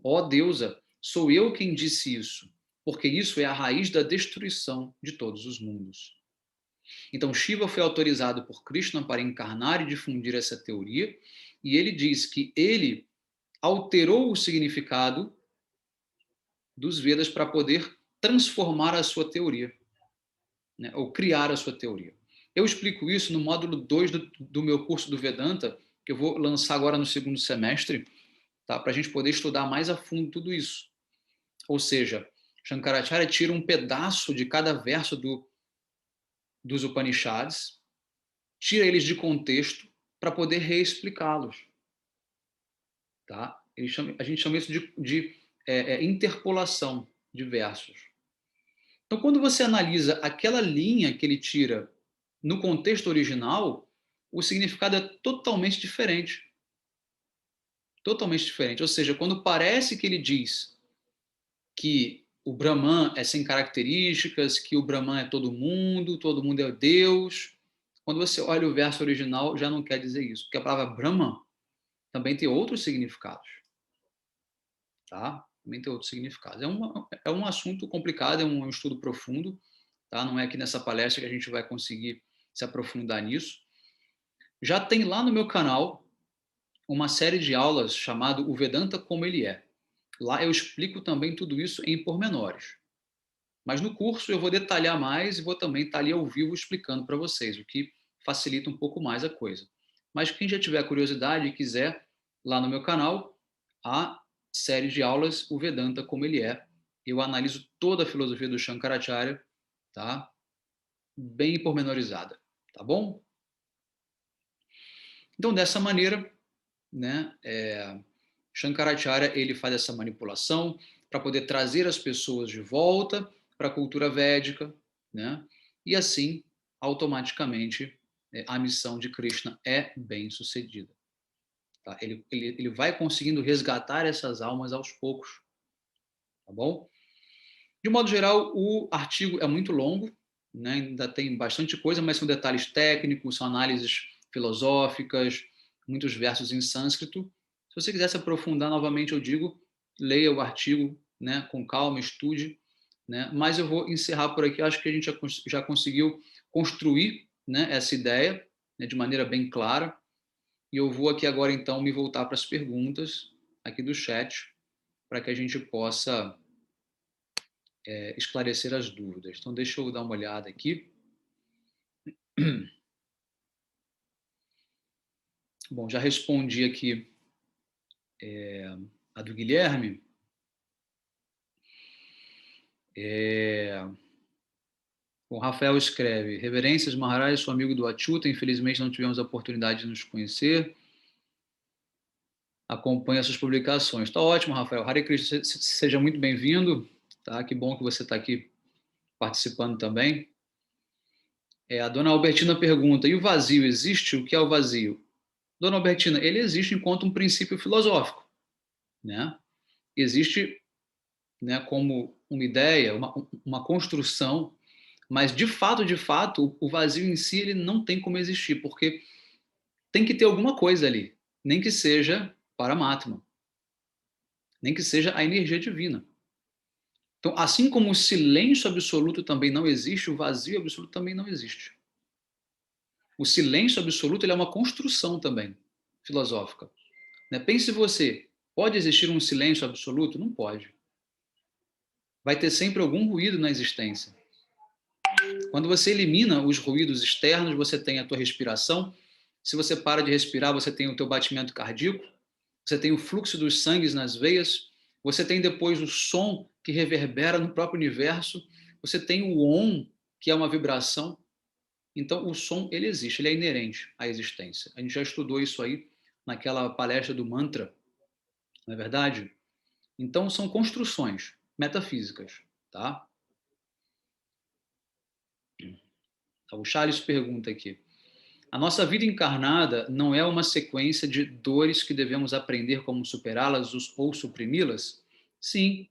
Ó deusa, sou eu quem disse isso, porque isso é a raiz da destruição de todos os mundos. Então Shiva foi autorizado por Krishna para encarnar e difundir essa teoria, e ele diz que ele alterou o significado dos Vedas para poder transformar a sua teoria, né, ou criar a sua teoria. Eu explico isso no módulo 2 do meu curso do Vedanta, que eu vou lançar agora no segundo semestre, tá? Para a gente poder estudar mais a fundo tudo isso. Ou seja, Shankaracharya tira um pedaço de cada verso dos Upanishads, tira eles de contexto para poder reexplicá-los. Tá? A gente chama isso de interpolação de versos. Então, quando você analisa aquela linha que ele tira no contexto original, o significado é totalmente diferente. Totalmente diferente. Ou seja, quando parece que ele diz que o Brahman é sem características, que o Brahman é todo mundo é Deus. Quando você olha o verso original, já não quer dizer isso, porque a palavra Brahman também tem outros significados. Tá? Também tem outros significados. É um assunto complicado, é um estudo profundo, tá? Não é aqui nessa palestra que a gente vai conseguir se aprofundar nisso. Já tem lá no meu canal uma série de aulas chamado O Vedanta Como Ele É. Lá eu explico também tudo isso em pormenores. Mas no curso eu vou detalhar mais e vou também estar ali ao vivo explicando para vocês, o que facilita um pouco mais a coisa. Mas quem já tiver curiosidade e quiser, lá no meu canal, a série de aulas O Vedanta Como Ele É. Eu analiso toda a filosofia do Shankaracharya, tá? Bem pormenorizada, tá bom? Então, dessa maneira, né, Shankaracharya ele faz essa manipulação para poder trazer as pessoas de volta para a cultura védica, né? E assim, automaticamente, a missão de Krishna é bem sucedida. Tá? Ele vai conseguindo resgatar essas almas aos poucos, tá bom? De modo geral, o artigo é muito longo, né? Ainda tem bastante coisa, mas são detalhes técnicos, são análises filosóficas, muitos versos em sânscrito. Se você quiser se aprofundar novamente, eu digo, leia o artigo, né, com calma, estude, né? Mas eu vou encerrar por aqui. Acho que a gente já conseguiu construir, né, essa ideia, né, de maneira bem clara. E eu vou aqui agora, então, me voltar para as perguntas aqui do chat, para que a gente possa esclarecer as dúvidas. Então, deixa eu dar uma olhada aqui. Bom, já respondi aqui a do Guilherme. O Rafael escreve: Reverências, Maharaj, sou amigo do Achyuta, infelizmente não tivemos a oportunidade de nos conhecer. Acompanhe suas publicações. Está ótimo, Rafael. Hare Krishna, seja muito bem-vindo. Tá? Que bom que você está aqui participando também. A dona Albertina pergunta: e o vazio existe? O que é o vazio? Dona Albertina, ele existe enquanto um princípio filosófico, né? Existe, né, como uma ideia, uma construção, mas de fato, o vazio em si ele não tem como existir, porque tem que ter alguma coisa ali, nem que seja Paramatma, nem que seja a energia divina. Então, assim como o silêncio absoluto também não existe, o vazio absoluto também não existe. O silêncio absoluto ele é uma construção também filosófica. Né? Pense você, pode existir um silêncio absoluto? Não pode. Vai ter sempre algum ruído na existência. Quando você elimina os ruídos externos, você tem a tua respiração. Se você para de respirar, você tem o teu batimento cardíaco, você tem o fluxo dos sangues nas veias, você tem depois o som que reverbera no próprio universo, você tem o Om, que é uma vibração. Então, o som, ele existe, ele é inerente à existência. A gente já estudou isso aí naquela palestra do mantra, não é verdade? Então, são construções metafísicas, tá? O Charles pergunta aqui: a nossa vida encarnada não é uma sequência de dores que devemos aprender como superá-las ou suprimi-las? Sim,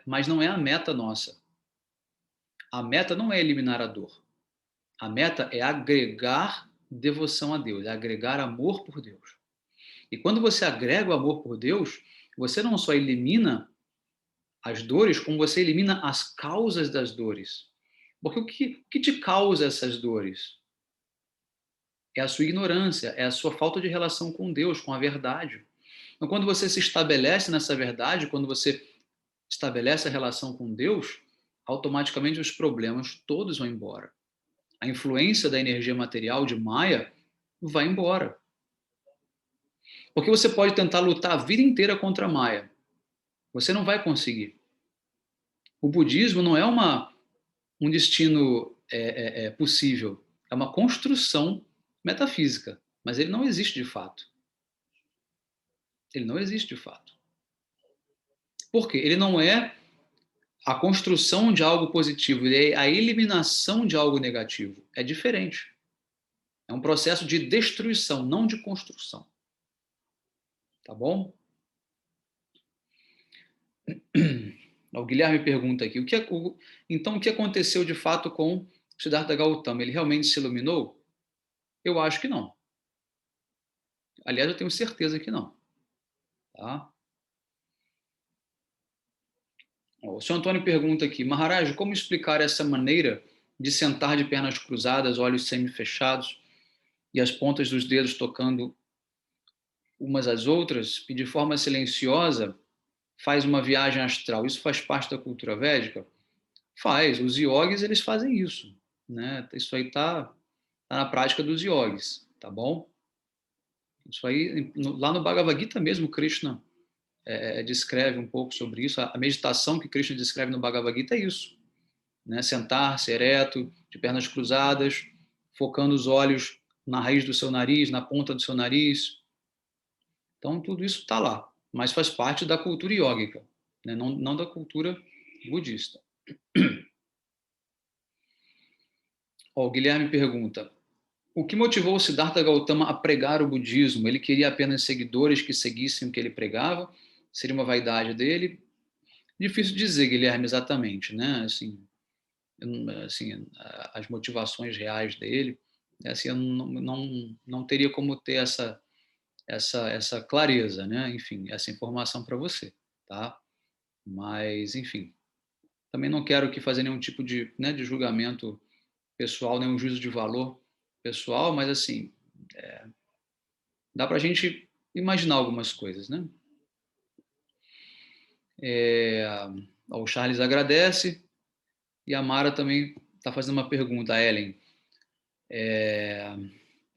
mas não é a meta nossa. A meta não é eliminar a dor. A meta é agregar devoção a Deus, é agregar amor por Deus. E quando você agrega o amor por Deus, você não só elimina as dores, como você elimina as causas das dores. Porque o que te causa essas dores? É a sua ignorância, é a sua falta de relação com Deus, com a verdade. Então, quando você se estabelece nessa verdade, quando você estabelece a relação com Deus, automaticamente os problemas todos vão embora. A influência da energia material de Maya vai embora. Porque você pode tentar lutar a vida inteira contra a Maya. Você não vai conseguir. O budismo não é um destino possível. É uma construção metafísica. Mas ele não existe de fato. Ele não existe de fato. Por quê? Ele não é a construção de algo positivo, ele é a eliminação de algo negativo. É diferente. É um processo de destruição, não de construção. Tá bom? O Guilherme pergunta aqui, então o que aconteceu de fato com Siddhartha Gautama? Ele realmente se iluminou? Eu acho que não. Aliás, eu tenho certeza que não. Tá? O senhor Antônio pergunta aqui, Maharaj, como explicar essa maneira de sentar de pernas cruzadas, olhos semi-fechados e as pontas dos dedos tocando umas às outras e de forma silenciosa faz uma viagem astral? Isso faz parte da cultura védica? Faz. Os yogis, eles fazem isso. Né? Isso aí tá na prática dos yogis, tá bom? Isso aí, lá no Bhagavad Gita mesmo, Krishna descreve um pouco sobre isso. A meditação que Krishna descreve no Bhagavad Gita é isso. Né? Sentar-se ereto, de pernas cruzadas, focando os olhos na raiz do seu nariz, na ponta do seu nariz. Então, tudo isso está lá, mas faz parte da cultura iógica, né? Não da cultura budista. O Guilherme pergunta, o que motivou o Siddhartha Gautama a pregar o budismo? Ele queria apenas seguidores que seguissem o que ele pregava? Seria uma vaidade dele? Difícil dizer, Guilherme, exatamente, né? Assim, as motivações reais dele, assim, eu não teria como ter essa clareza, né? Enfim, essa informação para você, tá? Mas, enfim, também não quero aqui fazer nenhum tipo de julgamento pessoal, nenhum juízo de valor pessoal, mas assim, dá para a gente imaginar algumas coisas, né? O Charles agradece e a Mara também está fazendo uma pergunta, a Ellen.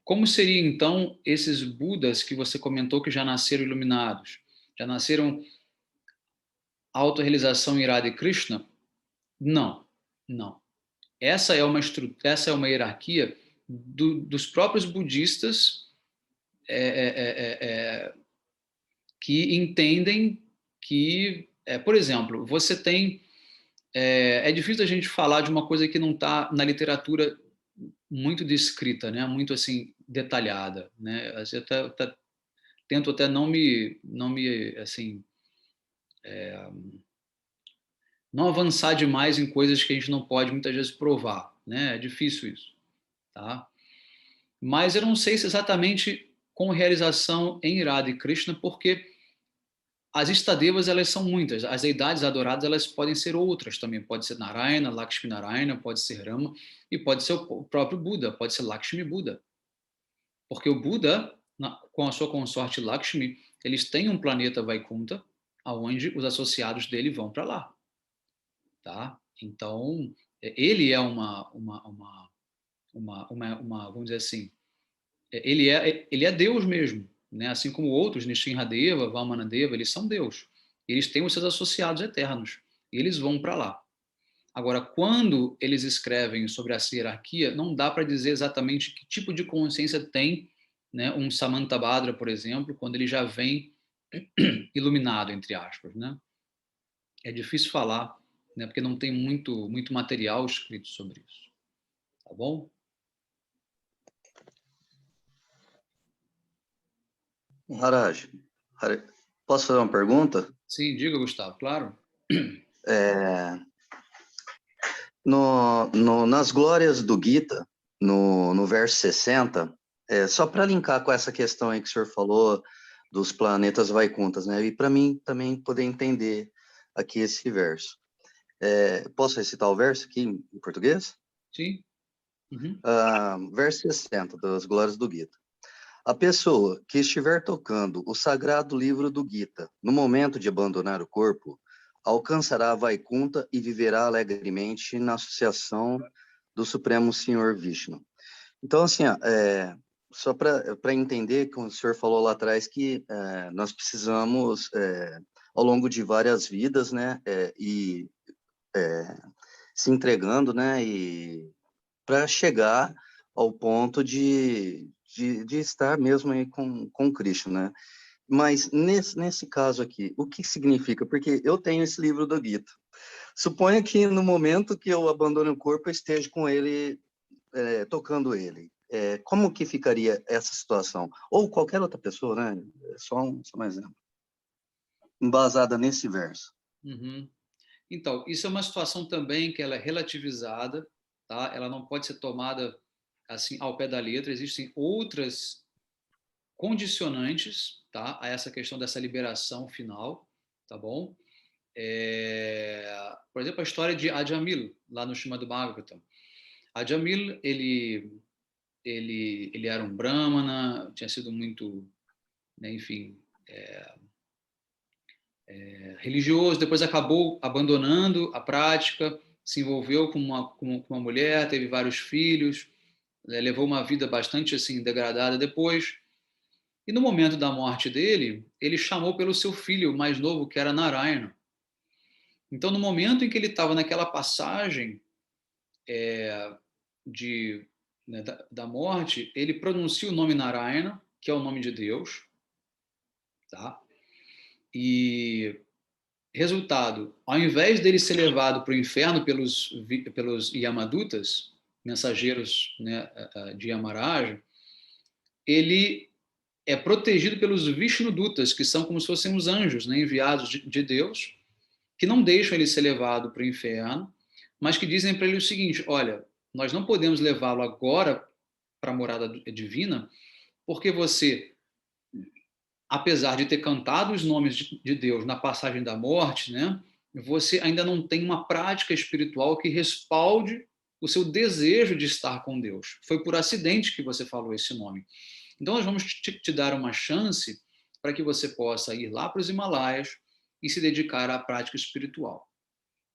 Como seriam então esses Budas que você comentou que já nasceram iluminados? Já nasceram autorrealização em Radha e Krishna? Não, não. Essa é uma hierarquia dos próprios budistas é, é, é, que entendem que, por exemplo, você tem. É difícil a gente falar de uma coisa que não está na literatura muito descrita, né? Muito assim detalhada, né? Assim, tento até não me assim não avançar demais em coisas que a gente não pode muitas vezes provar, né? É difícil isso, tá? Mas eu não sei se exatamente com realização em Irada e Krishna, porque as estadevas elas são muitas, as deidades adoradas elas podem ser outras também, pode ser Narayana, Lakshmi Narayana, pode ser Rama e pode ser o próprio Buda, pode ser Lakshmi Buda, porque o Buda com a sua consorte Lakshmi, eles têm um planeta Vaikunta, aonde os associados dele vão para lá, tá? Então ele é vamos dizer assim, ele é Deus mesmo, né? Assim como outros, Nishinradeva, Vamanadeva, eles são Deus. Eles têm os seus associados eternos. E eles vão para lá. Agora, quando eles escrevem sobre essa hierarquia, não dá para dizer exatamente que tipo de consciência tem, né, um Samantabhadra, por exemplo, quando ele já vem iluminado, entre aspas, né? É difícil falar, né, porque não tem muito material escrito sobre isso. Tá bom? Haraj, posso fazer uma pergunta? Sim, diga, Gustavo, claro. É, nas glórias do Gita, no verso 60, só para linkar com essa questão aí que o senhor falou dos planetas Vaikuntas, né? E para mim também poder entender aqui esse verso. Posso recitar o verso aqui em português? Sim. Uhum. Verso 60 das glórias do Gita. A pessoa que estiver tocando o sagrado livro do Gita no momento de abandonar o corpo, alcançará a Vaikunta e viverá alegremente na associação do Supremo Senhor Vishnu. Então, assim, só para entender, como o senhor falou lá atrás, que nós precisamos, ao longo de várias vidas, né, e se entregando, né, e para chegar ao ponto de estar mesmo aí com Cristo, né? Mas nesse caso aqui, o que significa? Porque eu tenho esse livro do Gita. Suponha que no momento que eu abandone o corpo, eu esteja com ele, tocando ele. Como que ficaria essa situação? Ou qualquer outra pessoa, né? Só um exemplo. Embasada nesse verso. Uhum. Então, isso é uma situação também que ela é relativizada, tá? Ela não pode ser tomada assim ao pé da letra. Existem outras condicionantes, tá? A essa questão dessa liberação final, tá bom? Por exemplo, a história de Ajamil, lá no Srimad Bhagavatam. Ajamil, ele era um brahmana, tinha sido muito, né, enfim, religioso, depois acabou abandonando a prática, se envolveu com uma mulher, teve vários filhos, levou uma vida bastante assim degradada depois. E no momento da morte dele, ele chamou pelo seu filho mais novo, que era Narayana. Então, no momento em que ele estava naquela passagem de, né, da morte, ele pronuncia o nome Narayana, que é o nome de Deus, tá? E resultado, ao invés dele ser levado para o inferno pelos Yamadutas, mensageiros, né, de Yamaraja, ele é protegido pelos Vishnudutas, que são como se fossem os anjos, né, enviados de Deus, que não deixam ele ser levado para o inferno, mas que dizem para ele o seguinte: olha, nós não podemos levá-lo agora para a morada divina, porque você, apesar de ter cantado os nomes de Deus na passagem da morte, né, você ainda não tem uma prática espiritual que respalde o seu desejo de estar com Deus. Foi por acidente que você falou esse nome. Então, nós vamos te dar uma chance para que você possa ir lá para os Himalaias e se dedicar à prática espiritual.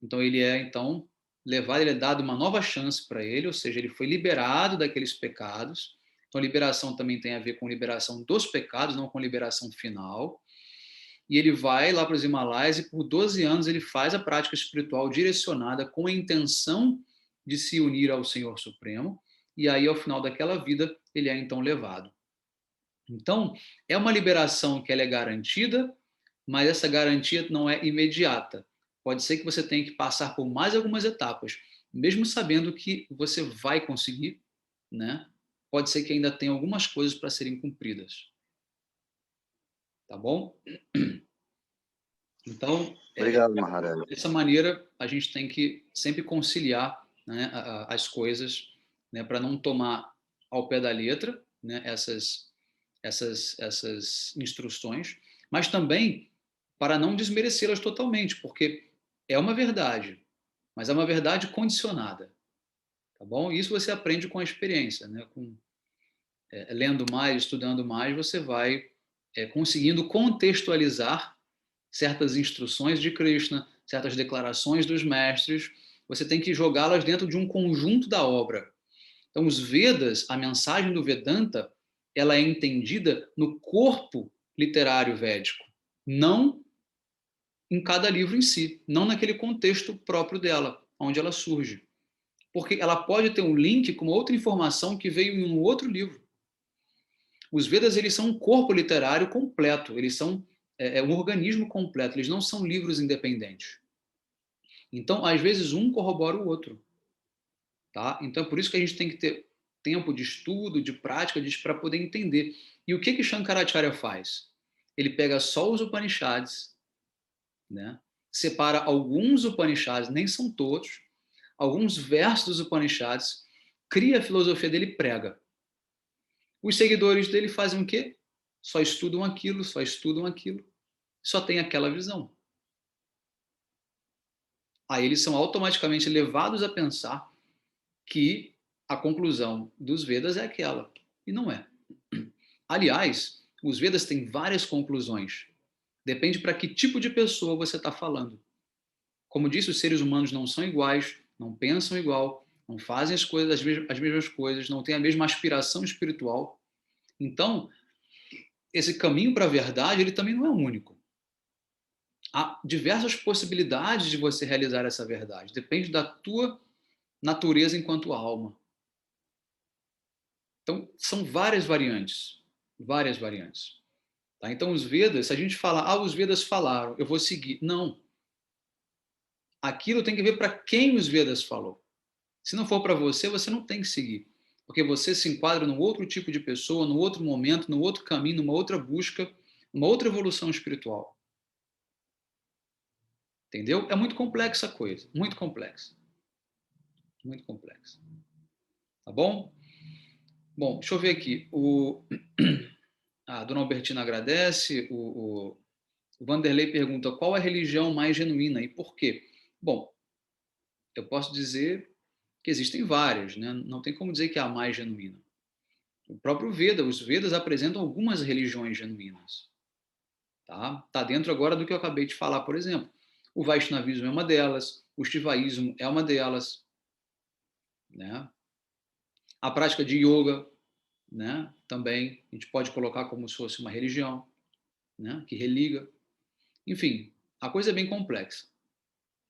Então, então levado, ele é dado uma nova chance para ele, ou seja, ele foi liberado daqueles pecados. Então, a liberação também tem a ver com liberação dos pecados, não com liberação final. E ele vai lá para os Himalaias e por 12 anos ele faz a prática espiritual direcionada com a intenção de se unir ao Senhor Supremo. E aí, ao final daquela vida, ele é então levado. Então, é uma liberação que ela é garantida, mas essa garantia não é imediata. Pode ser que você tenha que passar por mais algumas etapas, mesmo sabendo que você vai conseguir, né? Pode ser que ainda tenha algumas coisas para serem cumpridas. Tá bom? Então, Obrigado, Maharaj. dessa maneira, a gente tem que sempre conciliar, né, as coisas, né, para não tomar ao pé da letra, né, essas instruções, mas também para não desmerecê-las totalmente, porque é uma verdade, mas é uma verdade condicionada, tá bom? Isso você aprende com a experiência, né? Lendo mais, estudando mais, você vai conseguindo contextualizar certas instruções de Krishna, certas declarações dos mestres, você tem que jogá-las dentro de um conjunto da obra. Então, os Vedas, a mensagem do Vedanta, ela é entendida no corpo literário védico, não em cada livro em si, não naquele contexto próprio dela, onde ela surge. Porque ela pode ter um link com outra informação que veio em um outro livro. Os Vedas, eles são um corpo literário completo, eles são um organismo completo, eles não são livros independentes. Então, às vezes, um corrobora o outro. Tá? Então, é por isso que a gente tem que ter tempo de estudo, de prática, para poder entender. E o que Shankaracharya faz? Ele pega só os Upanishads, né? Separa alguns Upanishads, nem são todos, alguns versos dos Upanishads, cria a filosofia dele e prega. Os seguidores dele fazem o quê? Só estudam aquilo, só tem aquela visão. Aí eles são automaticamente levados a pensar que a conclusão dos Vedas é aquela, e não é. Aliás, os Vedas têm várias conclusões. Depende para que tipo de pessoa você está falando. Como disse, os seres humanos não são iguais, não pensam igual, não fazem as mesmas coisas, não têm a mesma aspiração espiritual. Então, esse caminho para a verdade, ele também não é único. Há diversas possibilidades de você realizar essa verdade. Depende da tua natureza enquanto alma. Então, são várias variantes. Várias variantes. Tá? Então, os Vedas, se a gente fala, os Vedas falaram, eu vou seguir. Não. Aquilo tem que ver para quem os Vedas falou. Se não for para você, você não tem que seguir. Porque você se enquadra num outro tipo de pessoa, num outro momento, num outro caminho, numa outra busca, numa outra evolução espiritual. Entendeu? É muito complexa a coisa. Muito complexa. Muito complexa. Tá bom? Bom, deixa eu ver aqui. A dona Albertina agradece. O Vanderlei pergunta qual a religião mais genuína e por quê? Bom, eu posso dizer que existem várias, né? Não tem como dizer que é a mais genuína. O próprio Veda, os Vedas apresentam algumas religiões genuínas. Tá dentro agora do que eu acabei de falar, por exemplo. O Vaishnavismo é uma delas, o Shivaísmo é uma delas, né? A prática de yoga, né? Também a gente pode colocar como se fosse uma religião, né? Que religa. Enfim, a coisa é bem complexa,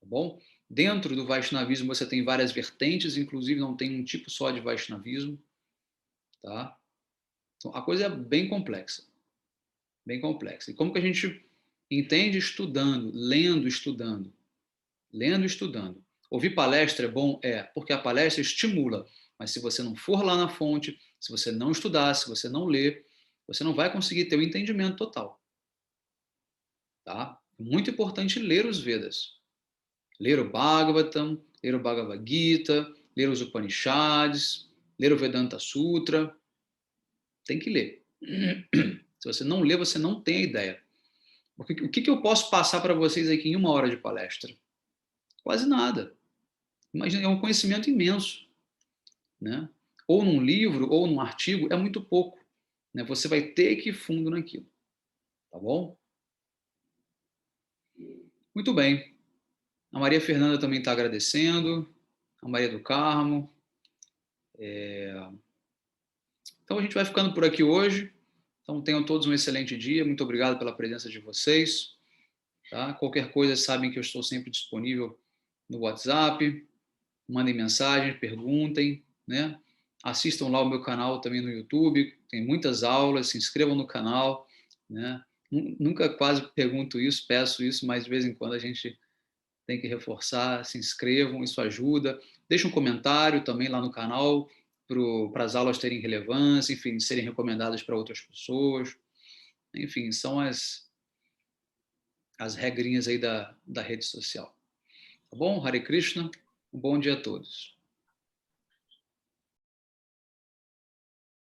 tá bom? Dentro do Vaishnavismo você tem várias vertentes, inclusive não tem um tipo só de Vaishnavismo, tá? Então, a coisa é bem complexa, bem complexa. E como que a gente entende estudando, lendo, estudando, lendo, estudando. Ouvir palestra é bom? É, porque a palestra estimula, mas se você não for lá na fonte, se você não estudar, se você não ler, você não vai conseguir ter o entendimento total, tá? Muito importante ler os Vedas. Ler o Bhagavatam, ler o Bhagavad Gita, ler os Upanishads, ler o Vedanta Sutra. Tem que ler. Se você não ler, você não tem a ideia. O que eu posso passar para vocês aqui em 1 hora de palestra? Quase nada. Imagina, é um conhecimento imenso, né? Ou num livro, ou num artigo, é muito pouco, né? Você vai ter que ir fundo naquilo, tá bom? Muito bem. A Maria Fernanda também está agradecendo, a Maria do Carmo. Então a gente vai ficando por aqui hoje. Então tenham todos um excelente dia. Muito obrigado pela presença de vocês. Tá? Qualquer coisa, sabem que eu estou sempre disponível no WhatsApp. Mandem mensagens, perguntem, né? Assistam lá o meu canal também no YouTube. Tem muitas aulas. Se inscrevam no canal, né? Nunca quase pergunto isso, peço isso, mas de vez em quando a gente tem que reforçar. Se inscrevam, isso ajuda. Deixe um comentário também lá no canal para as aulas terem relevância, enfim, serem recomendadas para outras pessoas. Enfim, são as regrinhas aí da rede social. Tá bom? Hare Krishna. Um bom dia a todos.